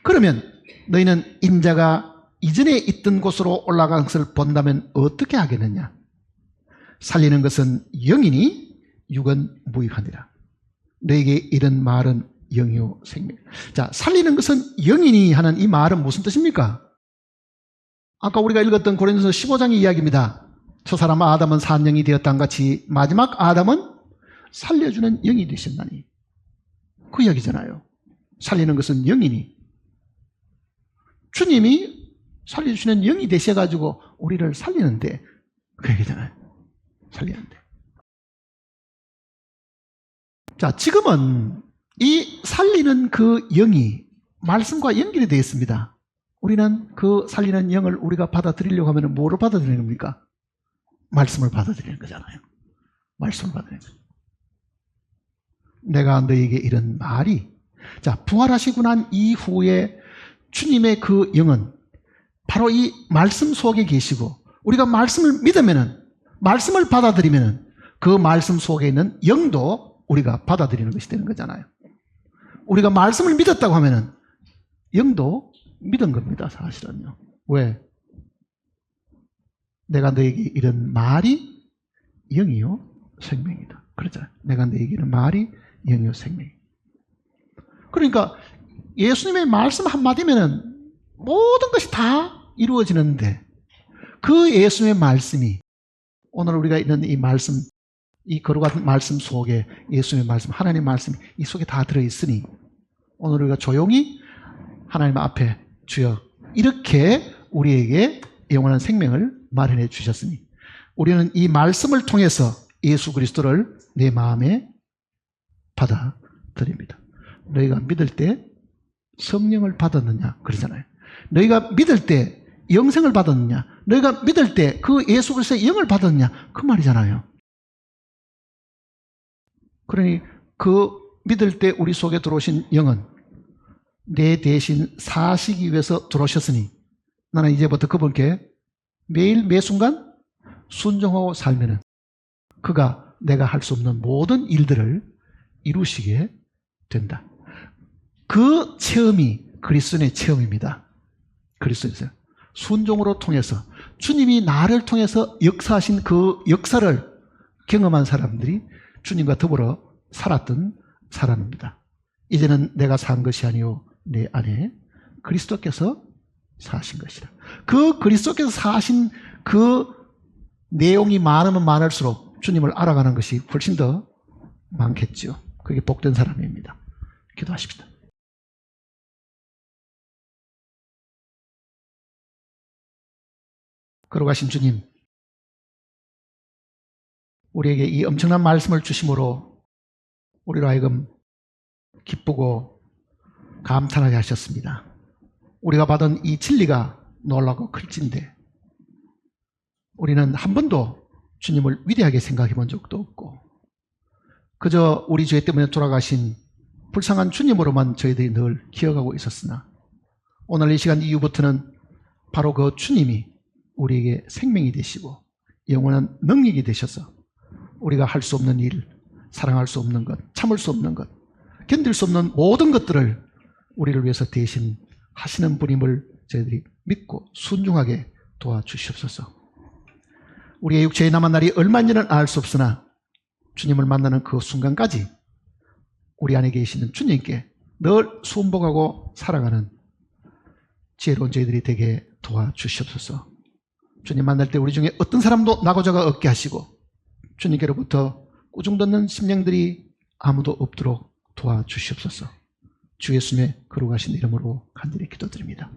그러면 너희는 인자가 이전에 있던 곳으로 올라간 것을 본다면 어떻게 하겠느냐? 살리는 것은 영이니 육은 무익하니라. 너에게 이런 말은 영이요 생명. 자, 살리는 것은 영이니 하는 이 말은 무슨 뜻입니까? 아까 우리가 읽었던 고린도서 15장의 이야기입니다. 첫 사람 아담은 산영이 되었던 같이 마지막 아담은 살려주는 영이 되셨나니. 그 이야기잖아요. 살리는 것은 영이니. 주님이 살려주시는 영이 되셔가지고 우리를 살리는데, 그 얘기잖아요. 살리는데. 자, 지금은 이 살리는 그 영이 말씀과 연결이 되어 있습니다. 우리는 그 살리는 영을 우리가 받아들이려고 하면 뭐를 받아들이는 겁니까? 말씀을 받아들이는 거잖아요. 말씀을 받아들이는 거죠. 내가 너에게 이런 말이, 자, 부활하시고 난 이후에 주님의 그 영은 바로 이 말씀 속에 계시고, 우리가 말씀을 믿으면은, 말씀을 받아들이면은 그 말씀 속에 있는 영도 우리가 받아들이는 것이 되는 거잖아요. 우리가 말씀을 믿었다고 하면은 영도 믿은 겁니다, 사실은요. 왜? 내가 너에게 이런 말이 영이요 생명이다. 그러잖아요. 내가 너에게 이런 말이 영이요 생명. 그러니까 예수님의 말씀 한마디면은 모든 것이 다 이루어지는데, 그 예수님의 말씀이 오늘 우리가 있는 이 말씀 이 거룩한 말씀 속에 예수님의 말씀, 하나님의 말씀이 이 속에 다 들어있으니 오늘 우리가 조용히 하나님 앞에 주여 이렇게 우리에게 영원한 생명을 마련해 주셨으니 우리는 이 말씀을 통해서 예수 그리스도를 내 마음에 받아들입니다. 너희가 믿을 때 성령을 받았느냐 그러잖아요. 너희가 믿을 때 영생을 받았느냐, 너희가 믿을 때 그 예수 그리스도의 영을 받았느냐 그 말이잖아요. 그러니 그 믿을 때 우리 속에 들어오신 영은 내 대신 사시기 위해서 들어오셨으니 나는 이제부터 그분께 매일 매 순간 순종하고 살면은 그가 내가 할 수 없는 모든 일들을 이루시게 된다. 그 체험이 그리스도의 체험입니다. 그리스도에서 순종으로 통해서 주님이 나를 통해서 역사하신 그 역사를 경험한 사람들이 주님과 더불어 살았던 사람입니다. 이제는 내가 산 것이 아니요 내 안에 그리스도께서 사신 것이라. 그 그리스도께서 사신 그 내용이 많으면 많을수록 주님을 알아가는 것이 훨씬 더 많겠죠. 그게 복된 사람입니다. 기도하십시다. 걸어가신 주님, 우리에게 이 엄청난 말씀을 주심으로 우리로 하여금 기쁘고 감탄하게 하셨습니다. 우리가 받은 이 진리가 놀라고 클진데 우리는 한 번도 주님을 위대하게 생각해 본 적도 없고 그저 우리 죄 때문에 돌아가신 불쌍한 주님으로만 저희들이 늘 기억하고 있었으나 오늘 이 시간 이후부터는 바로 그 주님이 우리에게 생명이 되시고 영원한 능력이 되셔서 우리가 할 수 없는 일, 사랑할 수 없는 것, 참을 수 없는 것, 견딜 수 없는 모든 것들을 우리를 위해서 대신 하시는 분임을 저희들이 믿고 순종하게 도와주시옵소서. 우리의 육체에 남은 날이 얼마인지는 알 수 없으나 주님을 만나는 그 순간까지 우리 안에 계시는 주님께 늘 순복하고 살아가는 지혜로운 저희들이 되게 도와주시옵소서. 주님 만날 때 우리 중에 어떤 사람도 나고자가 없게 하시고 주님께로부터 꾸중 듣는 심령들이 아무도 없도록 도와주시옵소서. 주 예수님의 거룩하신 이름으로 간절히 기도드립니다.